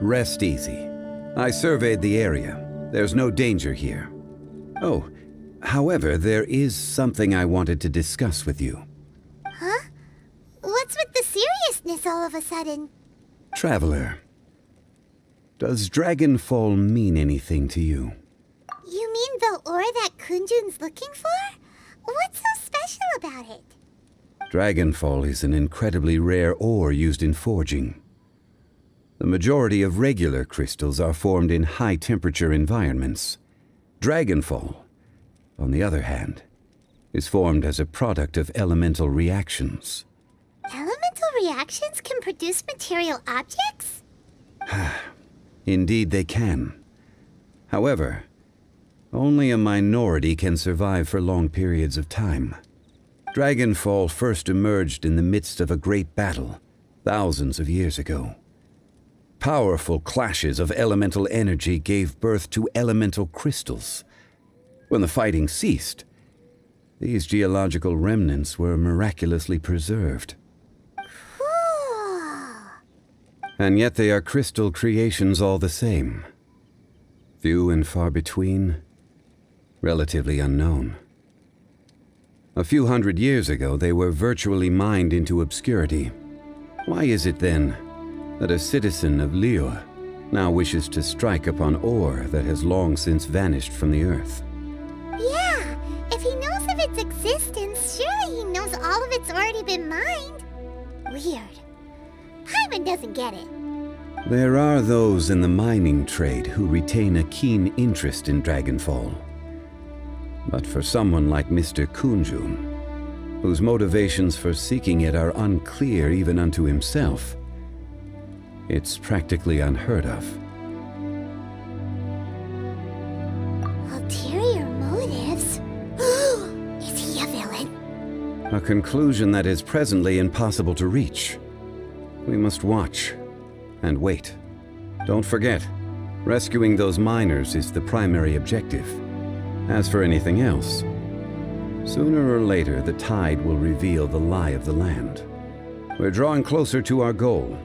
Rest easy. I surveyed the area. There's no danger here. Oh, however, there is something I wanted to discuss with you. Huh? What's with the seriousness all of a sudden? Traveler, does Dragonfall mean anything to you? You mean the ore that Kunjun's looking for? What's so special about it? Dragonfall is an incredibly rare ore used in forging. The majority of regular crystals are formed in high-temperature environments. Dragonfall, on the other hand, is formed as a product of elemental reactions. Elemental reactions can produce material objects? Indeed they can. However, only a minority can survive for long periods of time. Dragonfall first emerged in the midst of a great battle, thousands of years ago. Powerful clashes of elemental energy gave birth to elemental crystals. When the fighting ceased, these geological remnants were miraculously preserved. Cool. And yet they are crystal creations all the same. Few and far between, relatively unknown. A few hundred years ago, they were virtually mined into obscurity. Why is it then that a citizen of Liyue now wishes to strike upon ore that has long since vanished from the earth. Yeah, if he knows of its existence, surely he knows all of it's already been mined. Weird. Paimon doesn't get it. There are those in the mining trade who retain a keen interest in Dragonfall. But for someone like Mr. Kunjun, whose motivations for seeking it are unclear even unto himself, it's practically unheard of. Ulterior motives? Is he a villain? A conclusion that is presently impossible to reach. We must watch and wait. Don't forget, rescuing those miners is the primary objective. As for anything else, sooner or later the tide will reveal the lie of the land. We're drawing closer to our goal.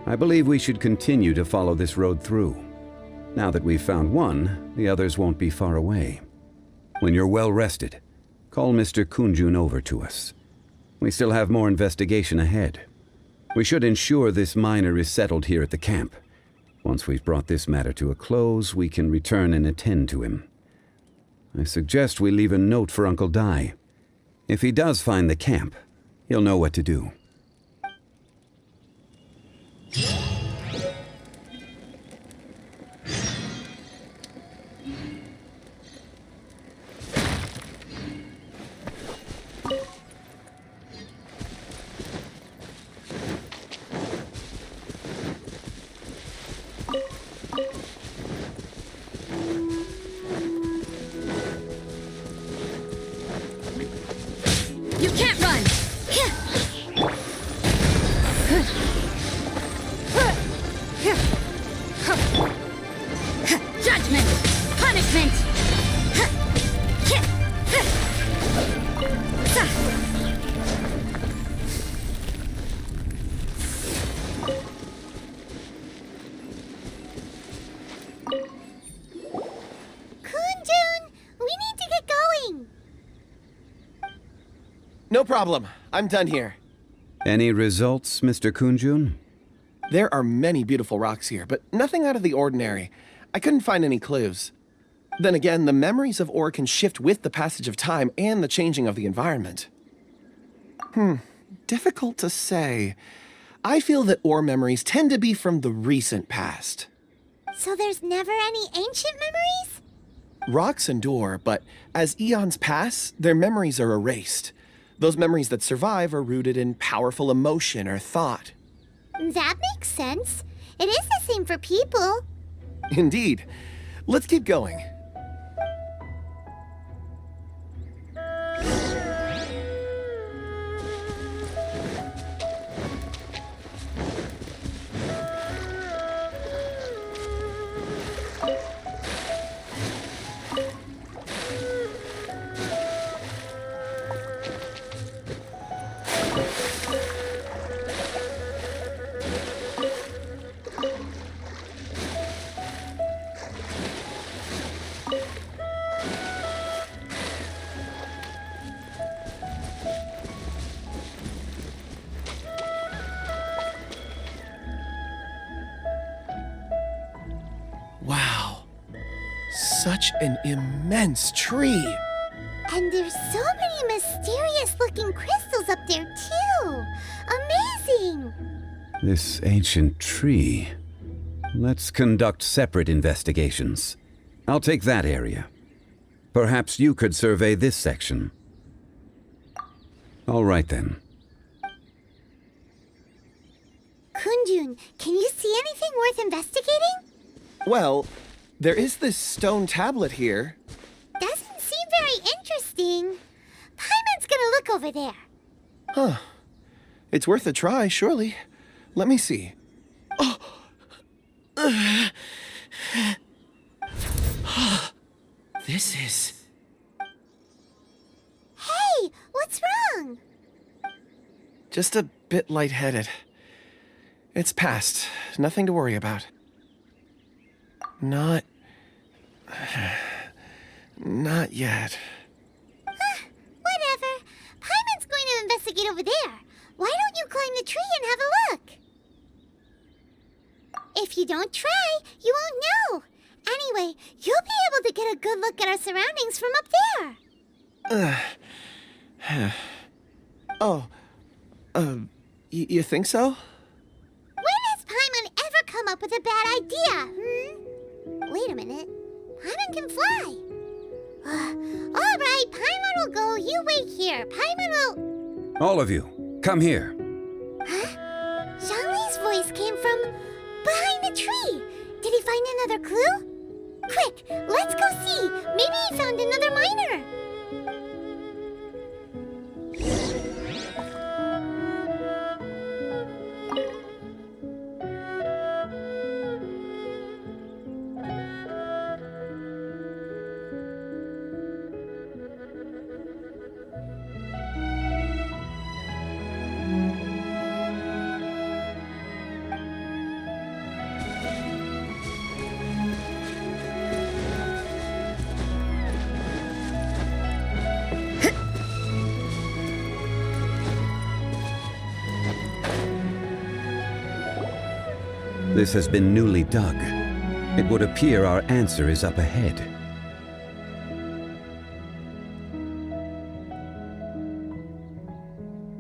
I believe we should continue to follow this road through. Now that we've found one, the others won't be far away. When you're well rested, call Mr. Kunjun over to us. We still have more investigation ahead. We should ensure this miner is settled here at the camp. Once we've brought this matter to a close, we can return and attend to him. I suggest we leave a note for Uncle Dai. If he does find the camp, he'll know what to do. You can't run! Judgment! Punishment! Kunjun, we need to get going. No problem. I'm done here. Any results, Mr. Kunjun? There are many beautiful rocks here, but nothing out of the ordinary. I couldn't find any clues. Then again, the memories of ore can shift with the passage of time and the changing of the environment. Difficult to say. I feel that ore memories tend to be from the recent past. So there's never any ancient memories? Rocks endure, but as eons pass, their memories are erased. Those memories that survive are rooted in powerful emotion or thought. That makes sense. It is the same for people. Indeed. Let's keep going. Wow. Such an immense tree. And there's so many mysterious-looking crystals up there, too. Amazing! This ancient tree. Let's conduct separate investigations. I'll take that area. Perhaps you could survey this section. All right then. Kunjun, can you see anything worth investigating? Well, there is this stone tablet here. Doesn't seem very interesting. Paimon's gonna look over there. Huh. It's worth a try, surely. Let me see. Oh! This is... Hey, what's wrong? just a bit lightheaded. It's past. Nothing to worry about. Not yet. Whatever. Paimon's going to investigate over there. Why don't you climb the tree and have a look? If If you don't try, you won't know. Anyway, you'll be able to get a good look at our surroundings from up there. You think so? When has Paimon ever come up with a bad idea, Wait a minute. Paimon can fly. All right, Paimon will go. You wait here. Paimon will... All of you, come here. Huh? Zhongli's voice came from behind the tree. Did he find another clue? Quick, let's go see. Maybe he found another miner. This has been newly dug. It would appear our answer is up ahead.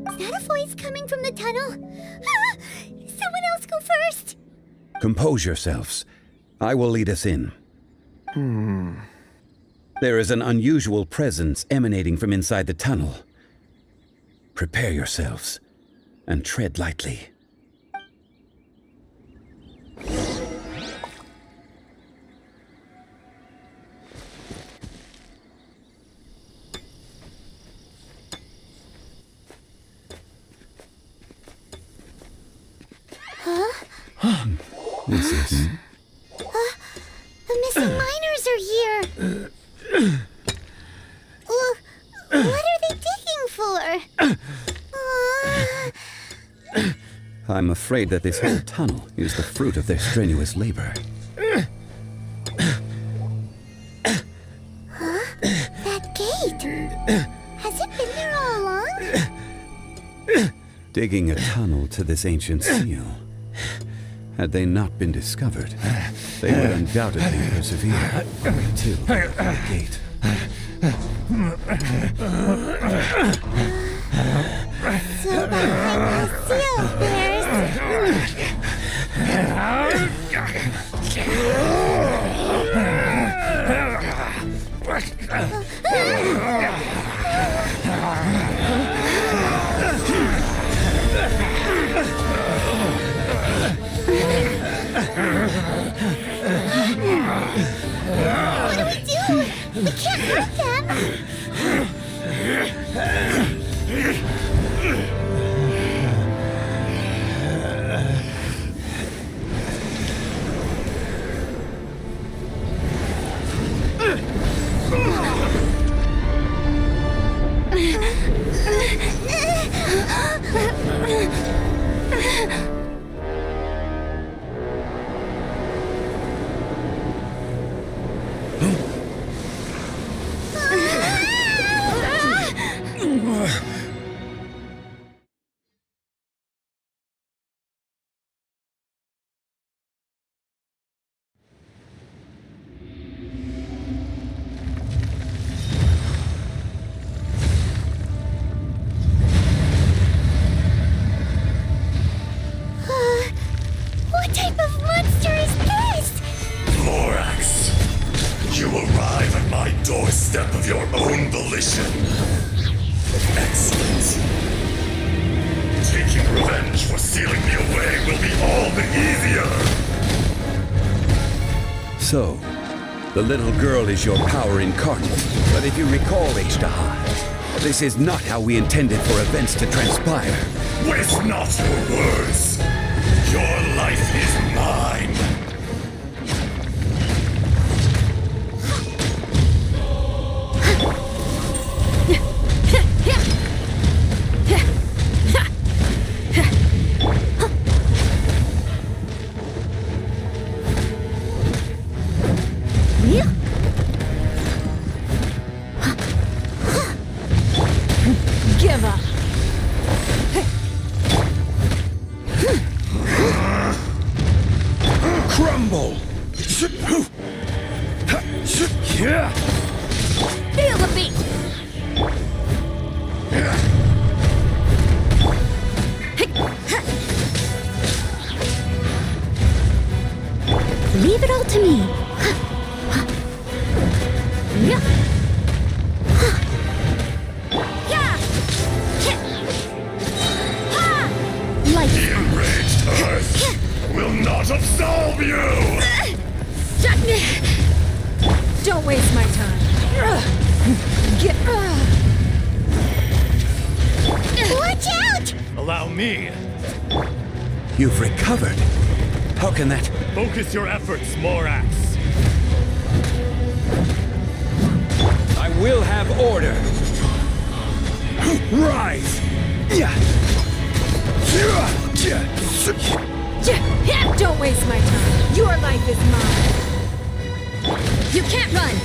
Is that a voice coming from the tunnel? Someone else go first. Compose yourselves. I will lead us in. There is an unusual presence emanating from inside the tunnel. Prepare yourselves and tread lightly. This is... The missing miners are here. What are they digging for? I'm afraid that this whole tunnel is the fruit of their strenuous labor. That gate. Has it been there all along? Digging a tunnel to this ancient seal. Had they not been discovered, they would undoubtedly persevere until the gate. So behind the seal, What do we do? We can't hurt them. What type of monster is this? Lorax, you arrive at my doorstep of your own volition. Excellent. Taking revenge for sealing me away will be all the easier. So, the little girl is your power incarnate. But if you recall, H-Daha, this is not how we intended for events to transpire. Waste not your words. Your life is mine. Give up. me! You've recovered. How can that... Focus your efforts, Morax. I will have order. Rise! Don't waste my time. Your life is mine. You can't run.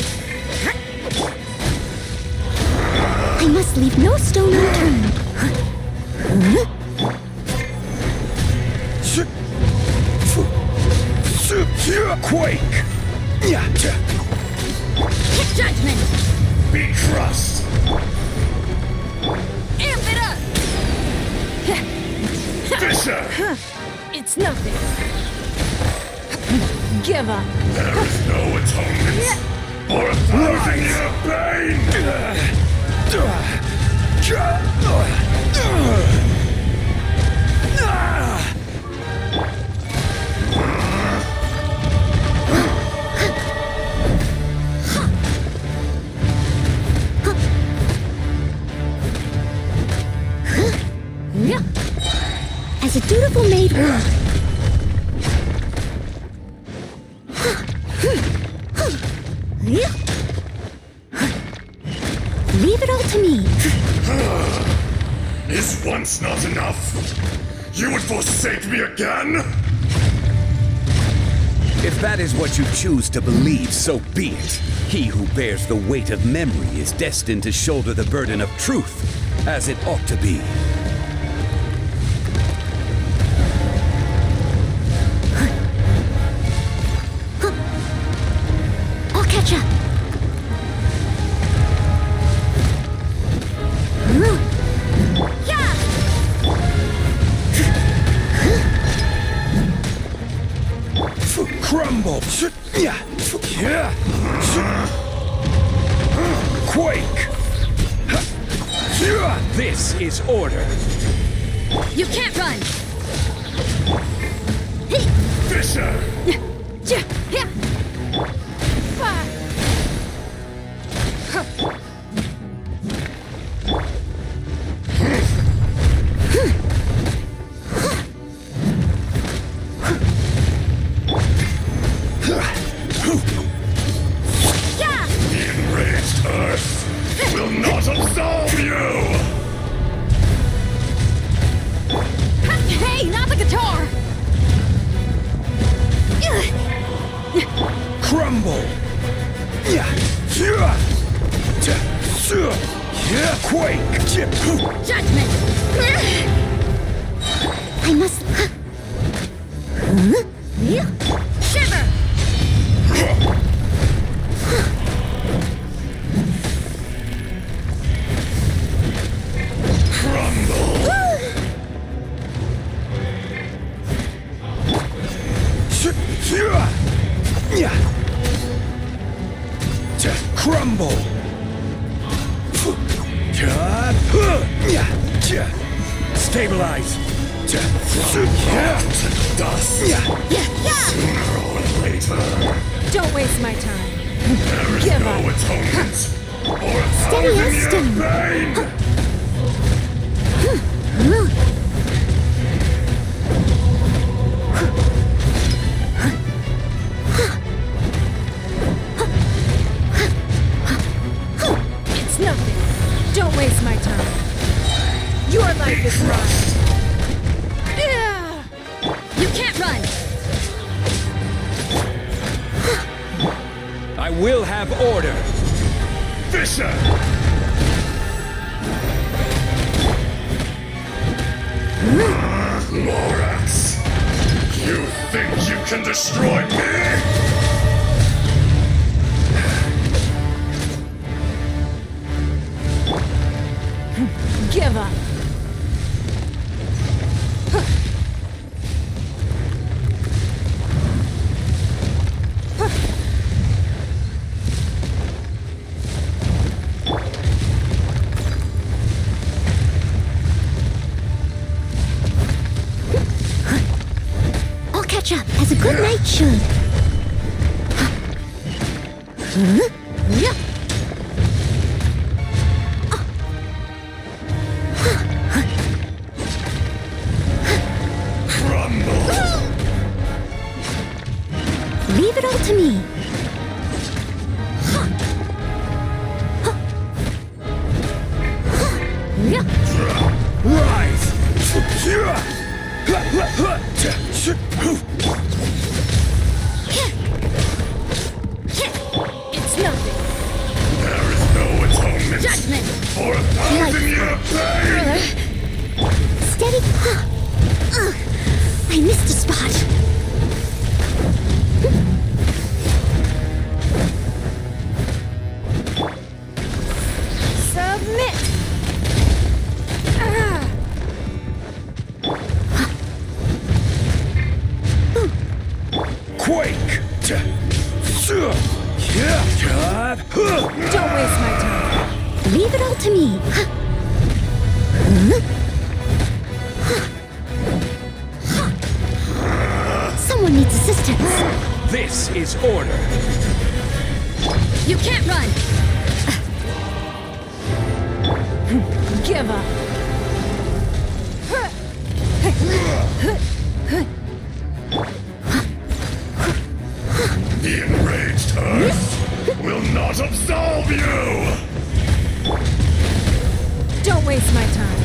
I must leave no stone unturned. Quake! Judgment! Be crushed! Amp it up. Fisher! It's nothing. Give up. There is no atonement for 1,000 year pain! As a dutiful maid would. Leave it all to me. Is once not enough? You would forsake me again? If that is what you choose to believe, so be it. He who bears the weight of memory is destined to shoulder the burden of truth, as it ought to be. I'll catch up. Crumble! Quake! This is order. You can't run. Fisher! The enraged Earth will not absolve you! Hey, not the guitar. Crumble! Quake! Judgment. I must. Shiver. Crumble! Stabilize! Dust! Sooner or later, Don't waste my time. there is Give no up. atonement for Steady as 1,000 year stone. pain! It's nothing. Don't waste my time. Your life is mine. You can't run. I will have order! Fisher! Morax! You think you can destroy me? Give up. I'll catch up, as a good knight should. For 1,000-year pain! Steady. I missed a spot. Submit! Quake! Don't waste my time. Leave it all to me. Someone needs assistance. This is order. You can't run! Give up. The enraged Earth will not absolve you! Don't waste my time.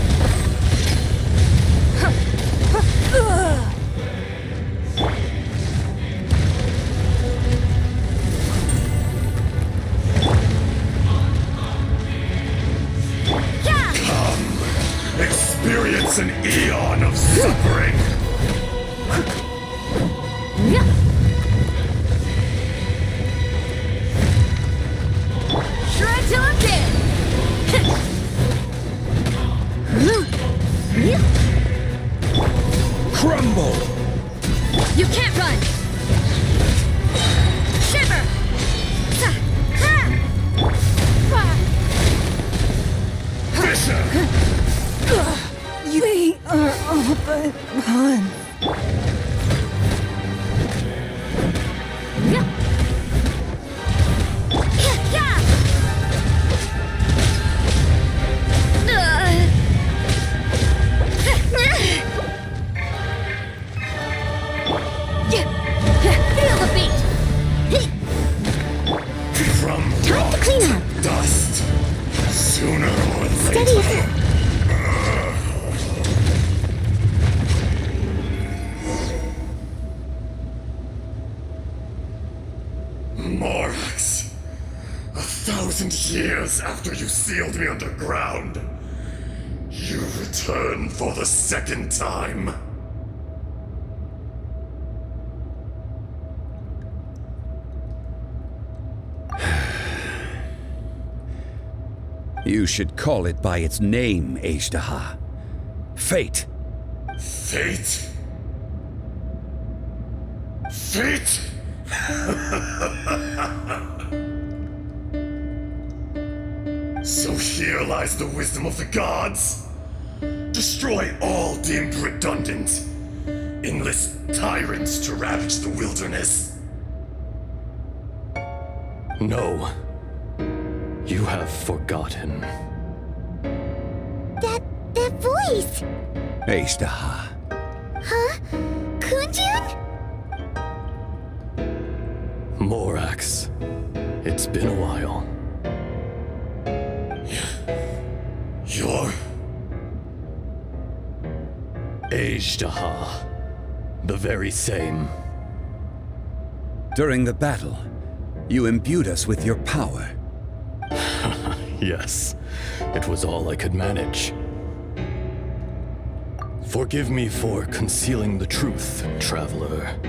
Experience an eon of suffering! Shred till I'm dead! Crumble! You can't run! Shiver! Fisher! They are all but gone. Feel the beat! From Time to clean up. dust, sooner or Steady. later. Morax, 1,000 years after you sealed me underground, you return for the second time. You should call it by its name, Ajdaha. Fate. Fate? Fate? So here lies the wisdom of the gods. Destroy all deemed redundant. Enlist tyrants to ravage the wilderness. No. You have forgotten. That voice! Ajdaha. Huh? Kunjun? Morax. It's been a while. You're... Ajdaha. The very same. During the battle, you imbued us with your power. Yes, it was all I could manage. Forgive me for concealing the truth, traveler.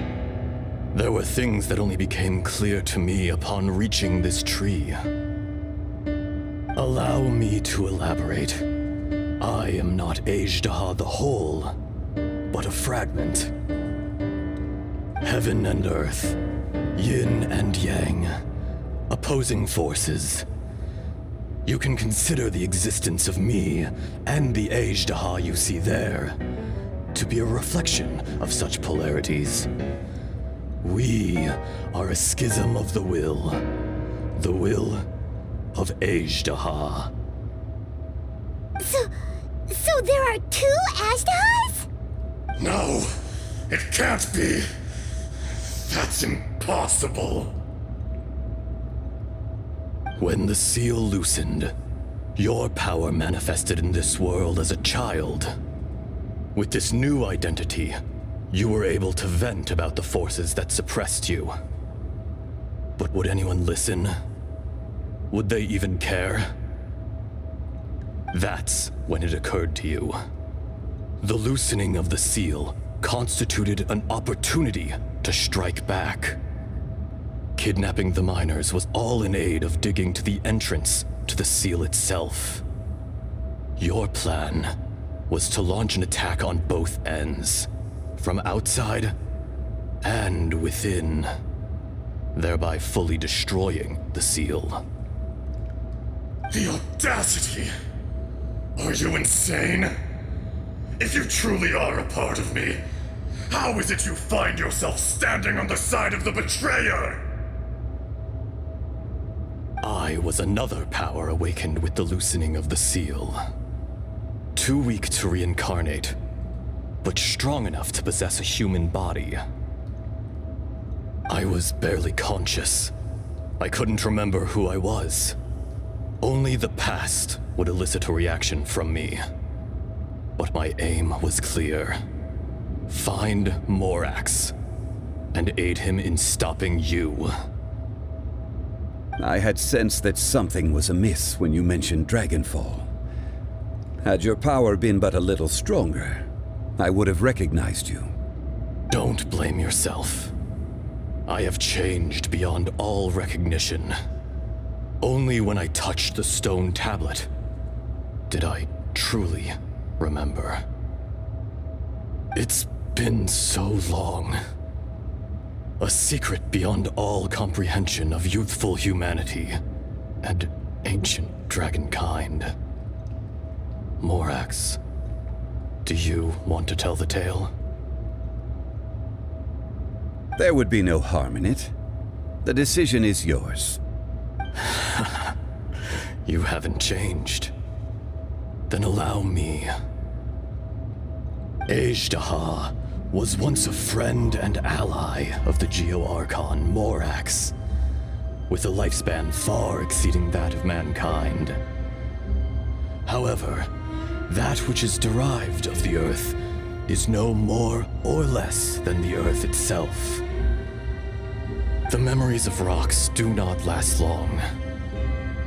There were things that only became clear to me upon reaching this tree. Allow me to elaborate. I am not Ajdaha the whole, but a fragment. Heaven and earth, yin and yang, opposing forces. You can consider the existence of me and the Ajdaha you see there to be a reflection of such polarities. We are a schism of the will of Ajdaha. So there are two Ajdahas? No, it can't be. That's impossible. When the seal loosened, your power manifested in this world as a child. With this new identity, you were able to vent about the forces that suppressed you. But would anyone listen? Would they even care? That's when it occurred to you. The loosening of the seal constituted an opportunity to strike back. Kidnapping the miners was all in aid of digging to the entrance to the seal itself. Your plan was to launch an attack on both ends, from outside and within, thereby fully destroying the seal. The audacity! Are you insane? If you truly are a part of me, how is it you find yourself standing on the side of the betrayer? I was another power awakened with the loosening of the seal. Too weak to reincarnate, but strong enough to possess a human body. I was barely conscious. I couldn't remember who I was. Only the past would elicit a reaction from me. But my aim was clear. Find Morax and aid him in stopping you. I had sensed that something was amiss when you mentioned Dragonfall. Had your power been but a little stronger, I would have recognized you. Don't blame yourself. I have changed beyond all recognition. Only when I touched the stone tablet did I truly remember. It's been so long. A secret beyond all comprehension of youthful humanity and ancient dragonkind. Morax, do you want to tell the tale? There would be no harm in it. The decision is yours. You haven't changed. Then allow me. Ajdaha was once a friend and ally of the Geo-Archon Morax, with a lifespan far exceeding that of mankind. However, that which is derived of the Earth is no more or less than the Earth itself. The memories of rocks do not last long.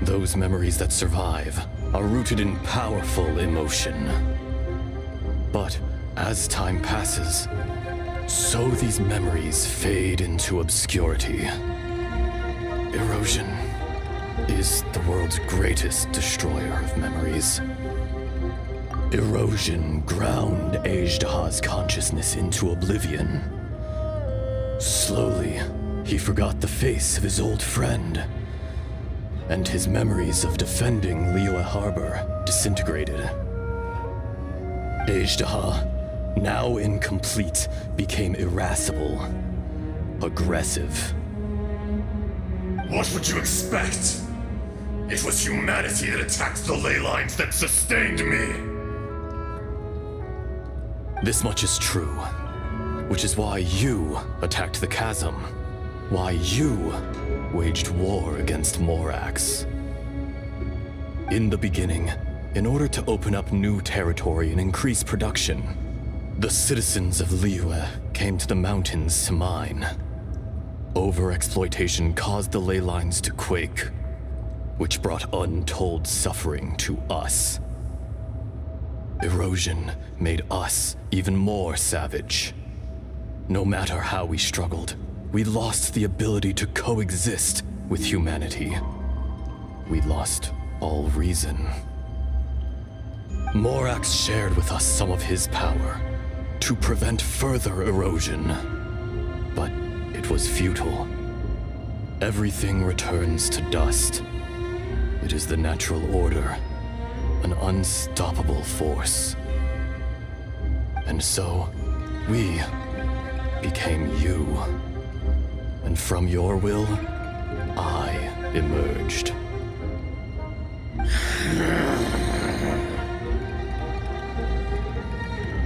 Those memories that survive are rooted in powerful emotion. But as time passes, so these memories fade into obscurity. Erosion is the world's greatest destroyer of memories. Erosion ground Ajdaha's consciousness into oblivion. Slowly, he forgot the face of his old friend, and his memories of defending Liyue Harbor disintegrated. Ajdaha, now incomplete, became irascible, aggressive. What would you expect? It was humanity that attacked the ley lines that sustained me. This much is true, which is why you attacked the chasm, why you waged war against Morax. In the beginning, in order to open up new territory and increase production, the citizens of Liyue came to the mountains to mine. Overexploitation caused the ley lines to quake, which brought untold suffering to us. Erosion made us even more savage. No matter how we struggled, we lost the ability to coexist with humanity. We lost all reason. Morax shared with us some of his power to prevent further erosion, but it was futile. Everything returns to dust. It is the natural order, an unstoppable force. And so, we became you. And from your will, I emerged.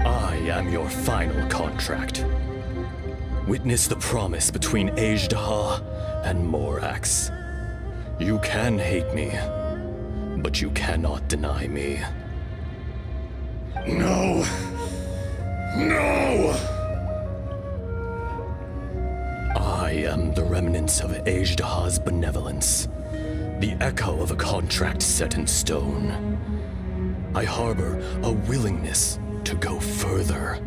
I am your final contract. Witness the promise between Ajdaha and Morax. You can hate me, but you cannot deny me. No! No! I am the remnants of Ajdaha's benevolence, the echo of a contract set in stone. I harbor a willingness to go further.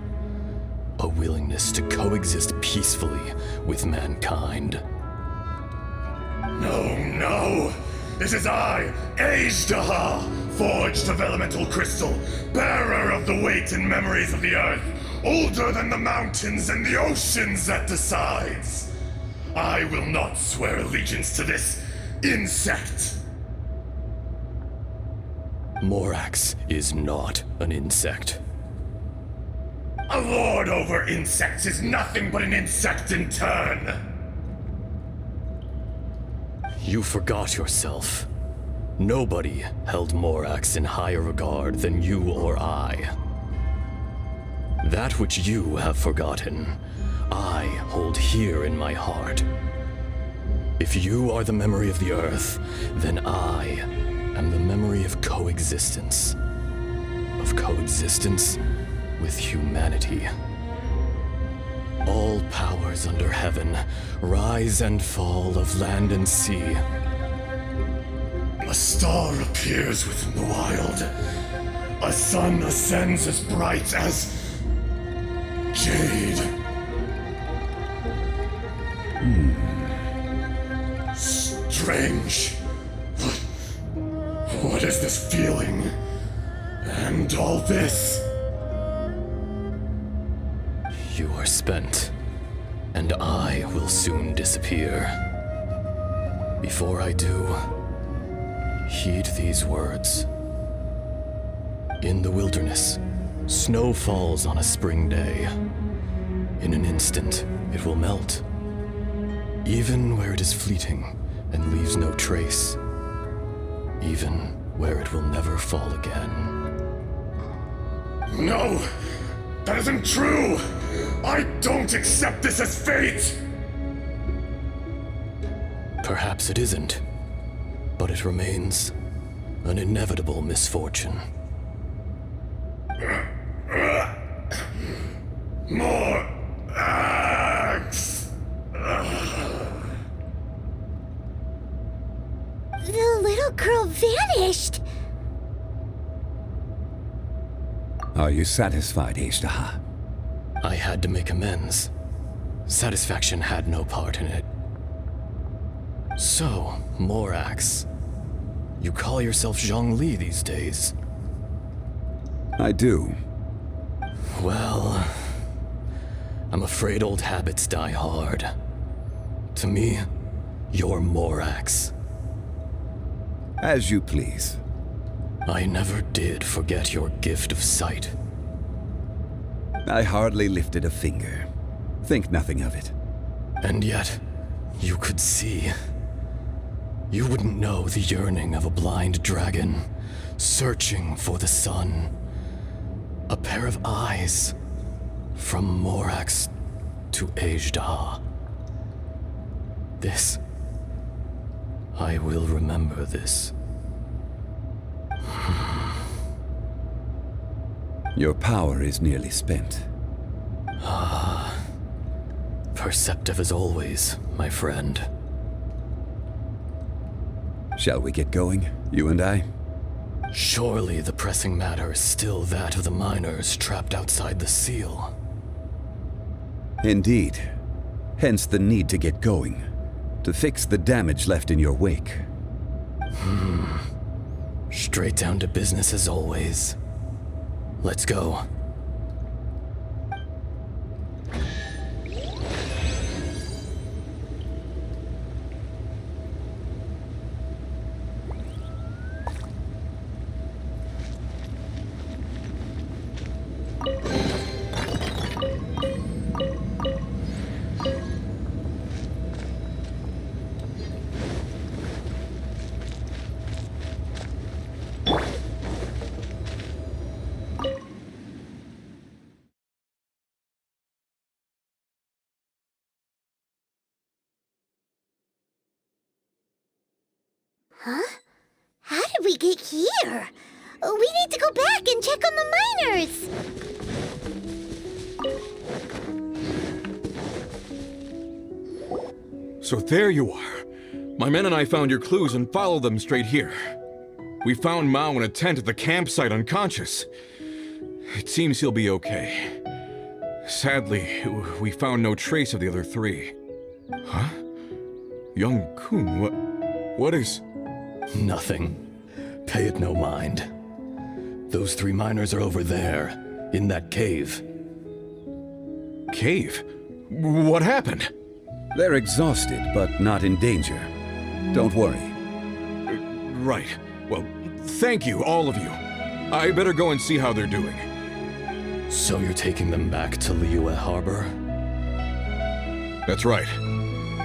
A willingness to coexist peacefully with mankind. No, no! It is I, Azhdaha, forged of elemental crystal, bearer of the weight and memories of the earth, older than the mountains and the oceans that decides. I will not swear allegiance to this insect. Morax is not an insect. A lord over insects is nothing but an insect in turn. You forgot yourself. Nobody held Morax in higher regard than you or I. That which you have forgotten, I hold here in my heart. If you are the memory of the earth, then I am the memory of coexistence. Of coexistence with humanity. All powers under heaven, rise and fall of land and sea. A star appears within the wild. A sun ascends as bright as jade. Strange. What is this feeling? And all this? You are spent, and I will soon disappear. Before I do, heed these words. In the wilderness, snow falls on a spring day. In an instant, it will melt. Even where it is fleeting and leaves no trace. Even where it will never fall again. No! That isn't true! I don't accept this as fate! Perhaps it isn't, but it remains an inevitable misfortune. More axe! The little girl vanished! Are you satisfied, Azhdaha? I had to make amends. Satisfaction had no part in it. So, Morax, you call yourself Zhongli these days? I do. Well, I'm afraid old habits die hard. To me, you're Morax. As you please. I never did forget your gift of sight. I hardly lifted a finger. Think nothing of it. And yet, you could see. You wouldn't know the yearning of a blind dragon, searching for the sun. A pair of eyes, from Morax to Azhdaha. This, I will remember this. Your power is nearly spent. Perceptive as always, my friend. Shall we get going, you and I? Surely the pressing matter is still that of the miners trapped outside the seal. Indeed. Hence the need to get going. To fix the damage left in your wake. Straight down to business as always. Let's go. Huh? How did we get here? We need to go back and check on the miners! So there you are. My men and I found your clues and followed them straight here. We found Mao in a tent at the campsite unconscious. It seems he'll be okay. Sadly, we found no trace of the other three. Huh? Young Kun, what is... Nothing. Pay it no mind. Those 3 miners are over there, in that cave. Cave? What happened? They're exhausted, but not in danger. Don't worry. Right. Well, thank you, all of you. I better go and see how they're doing. So you're taking them back to Liyue Harbor? That's right.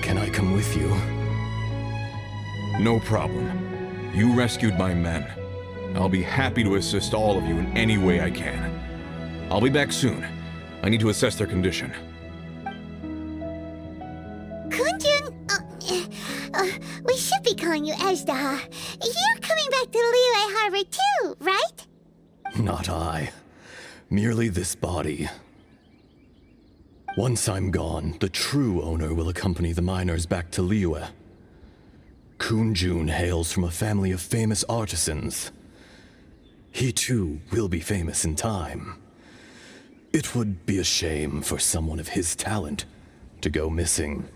Can I come with you? No problem. You rescued my men. I'll be happy to assist all of you in any way I can. I'll be back soon. I need to assess their condition. Kunjun, we should be calling you Ezda. You're coming back to Liyue Harbor too, right? Not I. Merely this body. Once I'm gone, the true owner will accompany the miners back to Liyue. Kunjun hails from a family of famous artisans. He too will be famous in time. It would be a shame for someone of his talent to go missing.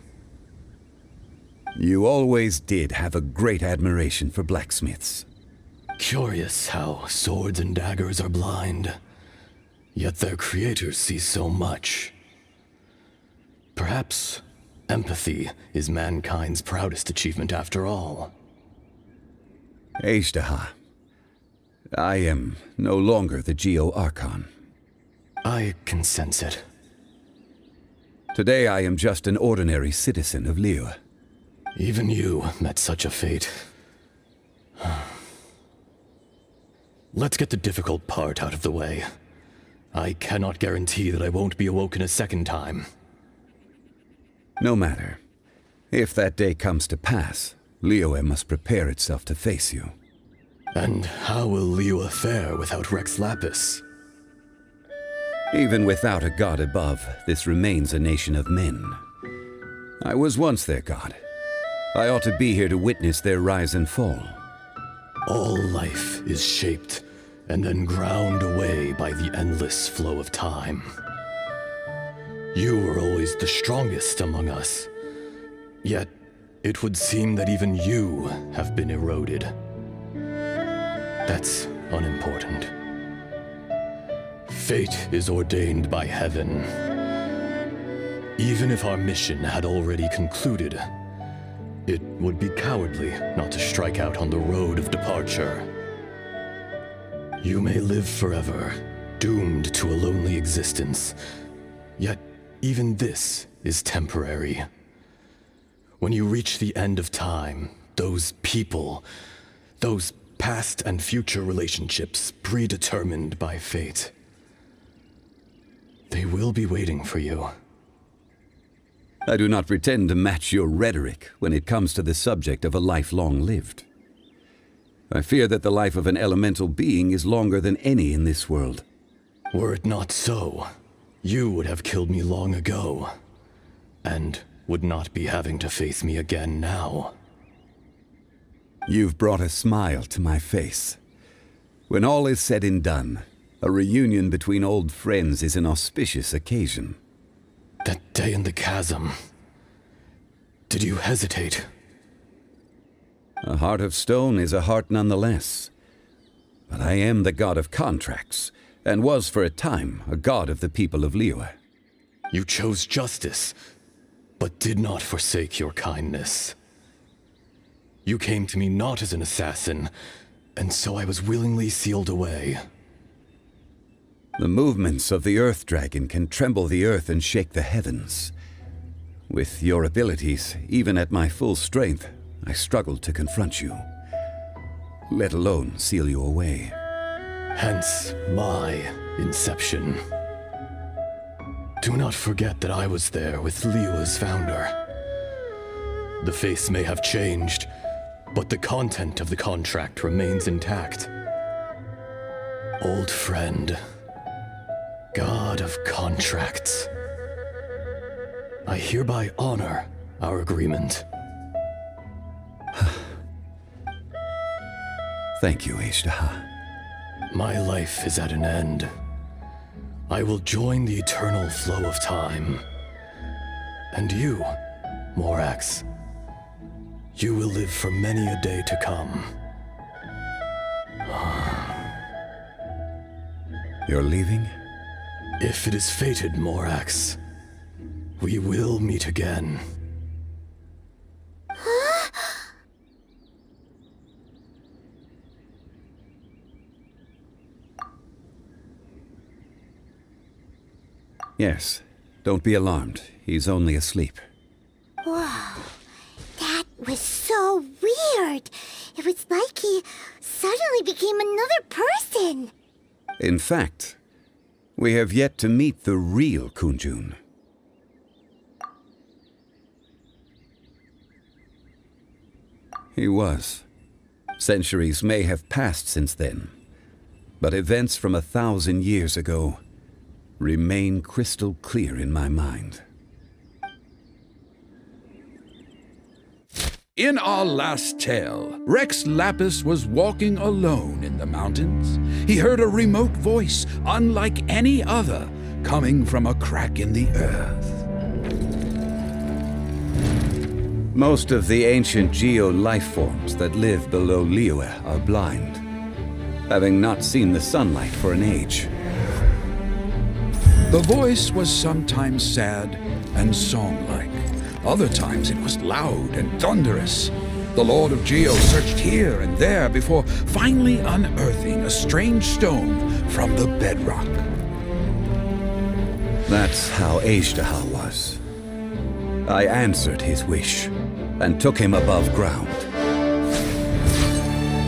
You always did have a great admiration for blacksmiths. Curious how swords and daggers are blind, yet their creators see so much. Perhaps empathy is mankind's proudest achievement after all. Ezda, I am no longer the Geo-Archon. I can sense it. Today I am just an ordinary citizen of Liyue. Even you met such a fate. Let's get the difficult part out of the way. I cannot guarantee that I won't be awoken a second time. No matter. If that day comes to pass, Liyue must prepare itself to face you. And how will Liyue fare without Rex Lapis? Even without a god above, this remains a nation of men. I was once their god. I ought to be here to witness their rise and fall. All life is shaped and then ground away by the endless flow of time. You were always the strongest among us, yet it would seem that even you have been eroded. That's unimportant. Fate is ordained by heaven. Even if our mission had already concluded, it would be cowardly not to strike out on the road of departure. You may live forever, doomed to a lonely existence, yet even this is temporary. When you reach the end of time, those people, those past and future relationships predetermined by fate, they will be waiting for you. I do not pretend to match your rhetoric when it comes to the subject of a life long lived. I fear that the life of an elemental being is longer than any in this world. Were it not so, you would have killed me long ago, and would not be having to face me again now. You've brought a smile to my face. When all is said and done, a reunion between old friends is an auspicious occasion. That day in the chasm, did you hesitate? A heart of stone is a heart nonetheless. But I am the god of contracts, and was for a time a god of the people of Liyue. You chose justice, but did not forsake your kindness. You came to me not as an assassin, and so I was willingly sealed away. The movements of the Earth Dragon can tremble the earth and shake the heavens. With your abilities, even at my full strength, I struggled to confront you, let alone seal you away. Hence my inception. Do not forget that I was there with Liyue's founder. The face may have changed, but the content of the contract remains intact. Old friend, god of contracts, I hereby honor our agreement. Thank you, Ashtaha. My life is at an end. I will join the eternal flow of time. And you, Morax, you will live for many a day to come. You're leaving? If it is fated, Morax, we will meet again. Yes. Don't be alarmed. He's only asleep. Whoa. That was so weird. It was like he suddenly became another person. In fact, we have yet to meet the real Kunjun. He was. Centuries may have passed since then, but events from 1,000 years ago remain crystal clear in my mind. In our last tale, Rex Lapis was walking alone in the mountains. He heard a remote voice, unlike any other, coming from a crack in the earth. Most of the ancient geo-life forms that live below Liyue are blind, having not seen the sunlight for an age. The voice was sometimes sad and song-like. Other times it was loud and thunderous. The Lord of Geo searched here and there before finally unearthing a strange stone from the bedrock. That's how Ashtaha was. I answered his wish and took him above ground.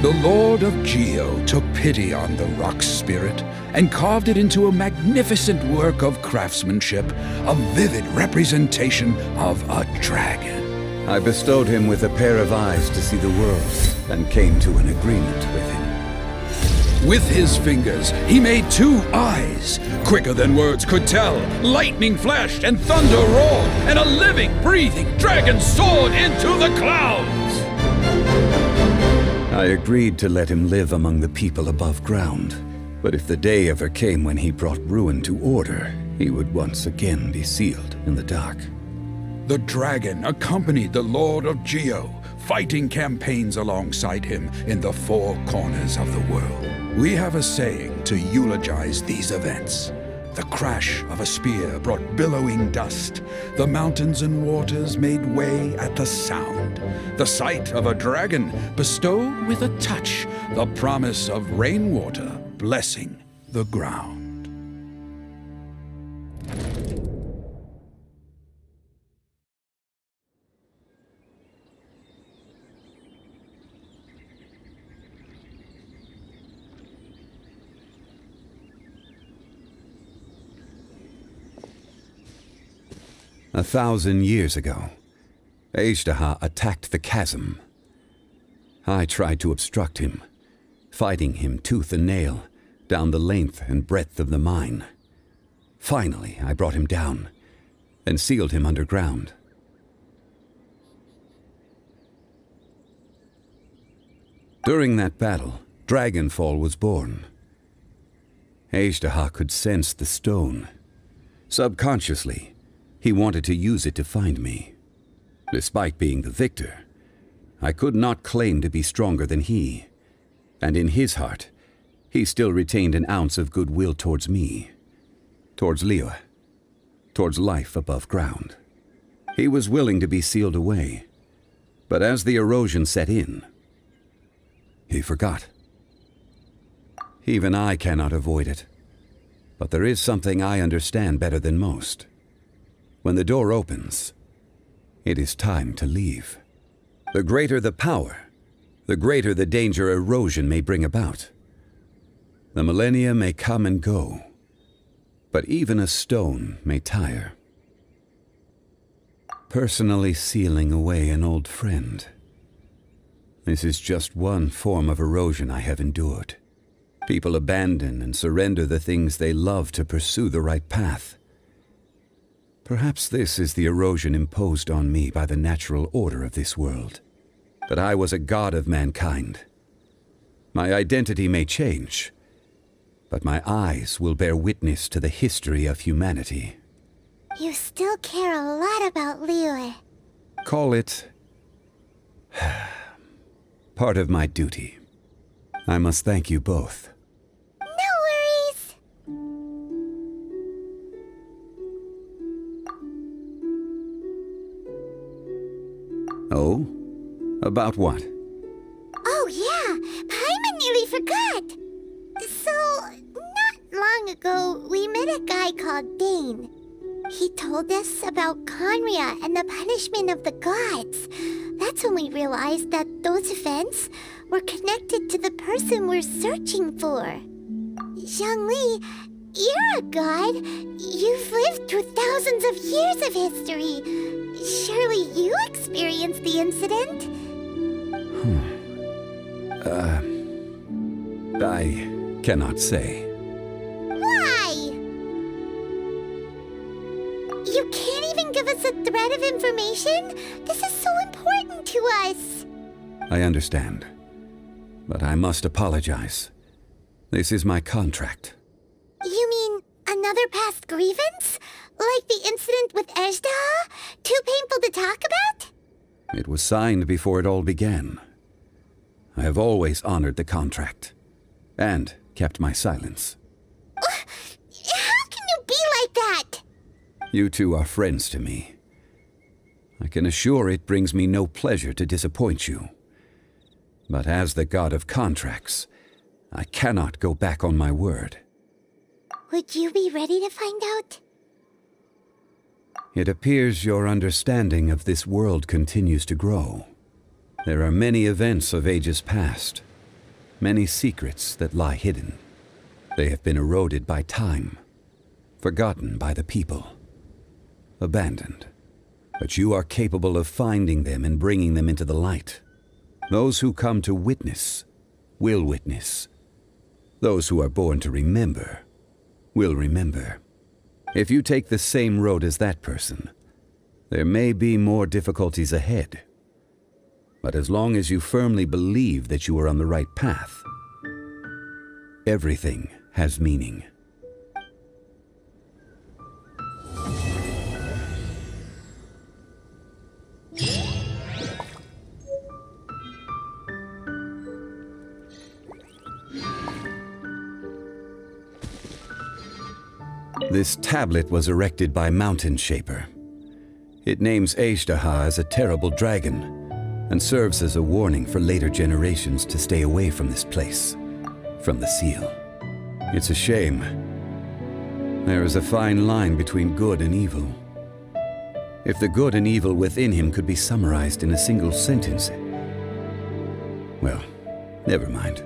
The Lord of Geo took pity on the rock spirit and carved it into a magnificent work of craftsmanship, a vivid representation of a dragon. I bestowed him with a pair of eyes to see the world and came to an agreement with him. With his fingers, he made 2 eyes, quicker than words could tell. Lightning flashed and thunder roared, and a living, breathing dragon soared into the clouds. I agreed to let him live among the people above ground, but if the day ever came when he brought ruin to order, he would once again be sealed in the dark. The dragon accompanied the Lord of Geo, fighting campaigns alongside him in the 4 corners of the world. We have a saying to eulogize these events. The crash of a spear brought billowing dust. The mountains and waters made way at the sound. The sight of a dragon bestowed with a touch the promise of rainwater blessing the ground. A 1,000 years ago, Ashtaha attacked the chasm. I tried to obstruct him, fighting him tooth and nail down the length and breadth of the mine. Finally, I brought him down and sealed him underground. During that battle, Dragonfall was born. Ashtaha could sense the stone. Subconsciously, he wanted to use it to find me. Despite being the victor, I could not claim to be stronger than he, and in his heart, he still retained an ounce of goodwill towards me, towards Liyue, towards life above ground. He was willing to be sealed away, but as the erosion set in, he forgot. Even I cannot avoid it, but there is something I understand better than most. When the door opens, it is time to leave. The greater the power, the greater the danger erosion may bring about. The millennia may come and go, but even a stone may tire. Personally sealing away an old friend. This is just one form of erosion I have endured. People abandon and surrender the things they love to pursue the right path. Perhaps this is the erosion imposed on me by the natural order of this world. That I was a god of mankind. My identity may change, but my eyes will bear witness to the history of humanity. You still care a lot about Liyue. Call it part of my duty. I must thank you both. No worries. Oh? About what? Oh yeah, Paimon nearly forgot. So, not long ago, we met a guy called Dane. He told us about Conria and the punishment of the gods. That's when we realized that those events were connected to the person we're searching for. Zhongli, you're a god. You've lived through thousands of years of history. Surely you experienced the incident? I cannot say. Why? You can't even give us a thread of information? This is so important to us. I understand. But I must apologize. This is my contract. You mean another past grievance? Like the incident with Ejda? Too painful to talk about? It was signed before it all began. I have always honored the contract. And kept my silence. How can you be like that? You two are friends to me. I can assure it brings me no pleasure to disappoint you. But as the god of contracts, I cannot go back on my word. Would you be ready to find out? It appears your understanding of this world continues to grow. There are many events of ages past, many secrets that lie hidden. They have been eroded by time, forgotten by the people, abandoned. But you are capable of finding them and bringing them into the light. Those who come to witness will witness. Those who are born to remember will remember. If you take the same road as that person, there may be more difficulties ahead. But as long as you firmly believe that you are on the right path, everything has meaning. This tablet was erected by Mountain Shaper. It names Ejdaha as a terrible dragon, and serves as a warning for later generations to stay away from this place, from the seal. It's a shame. There is a fine line between good and evil. If the good and evil within him could be summarized in a single sentence... Well, never mind.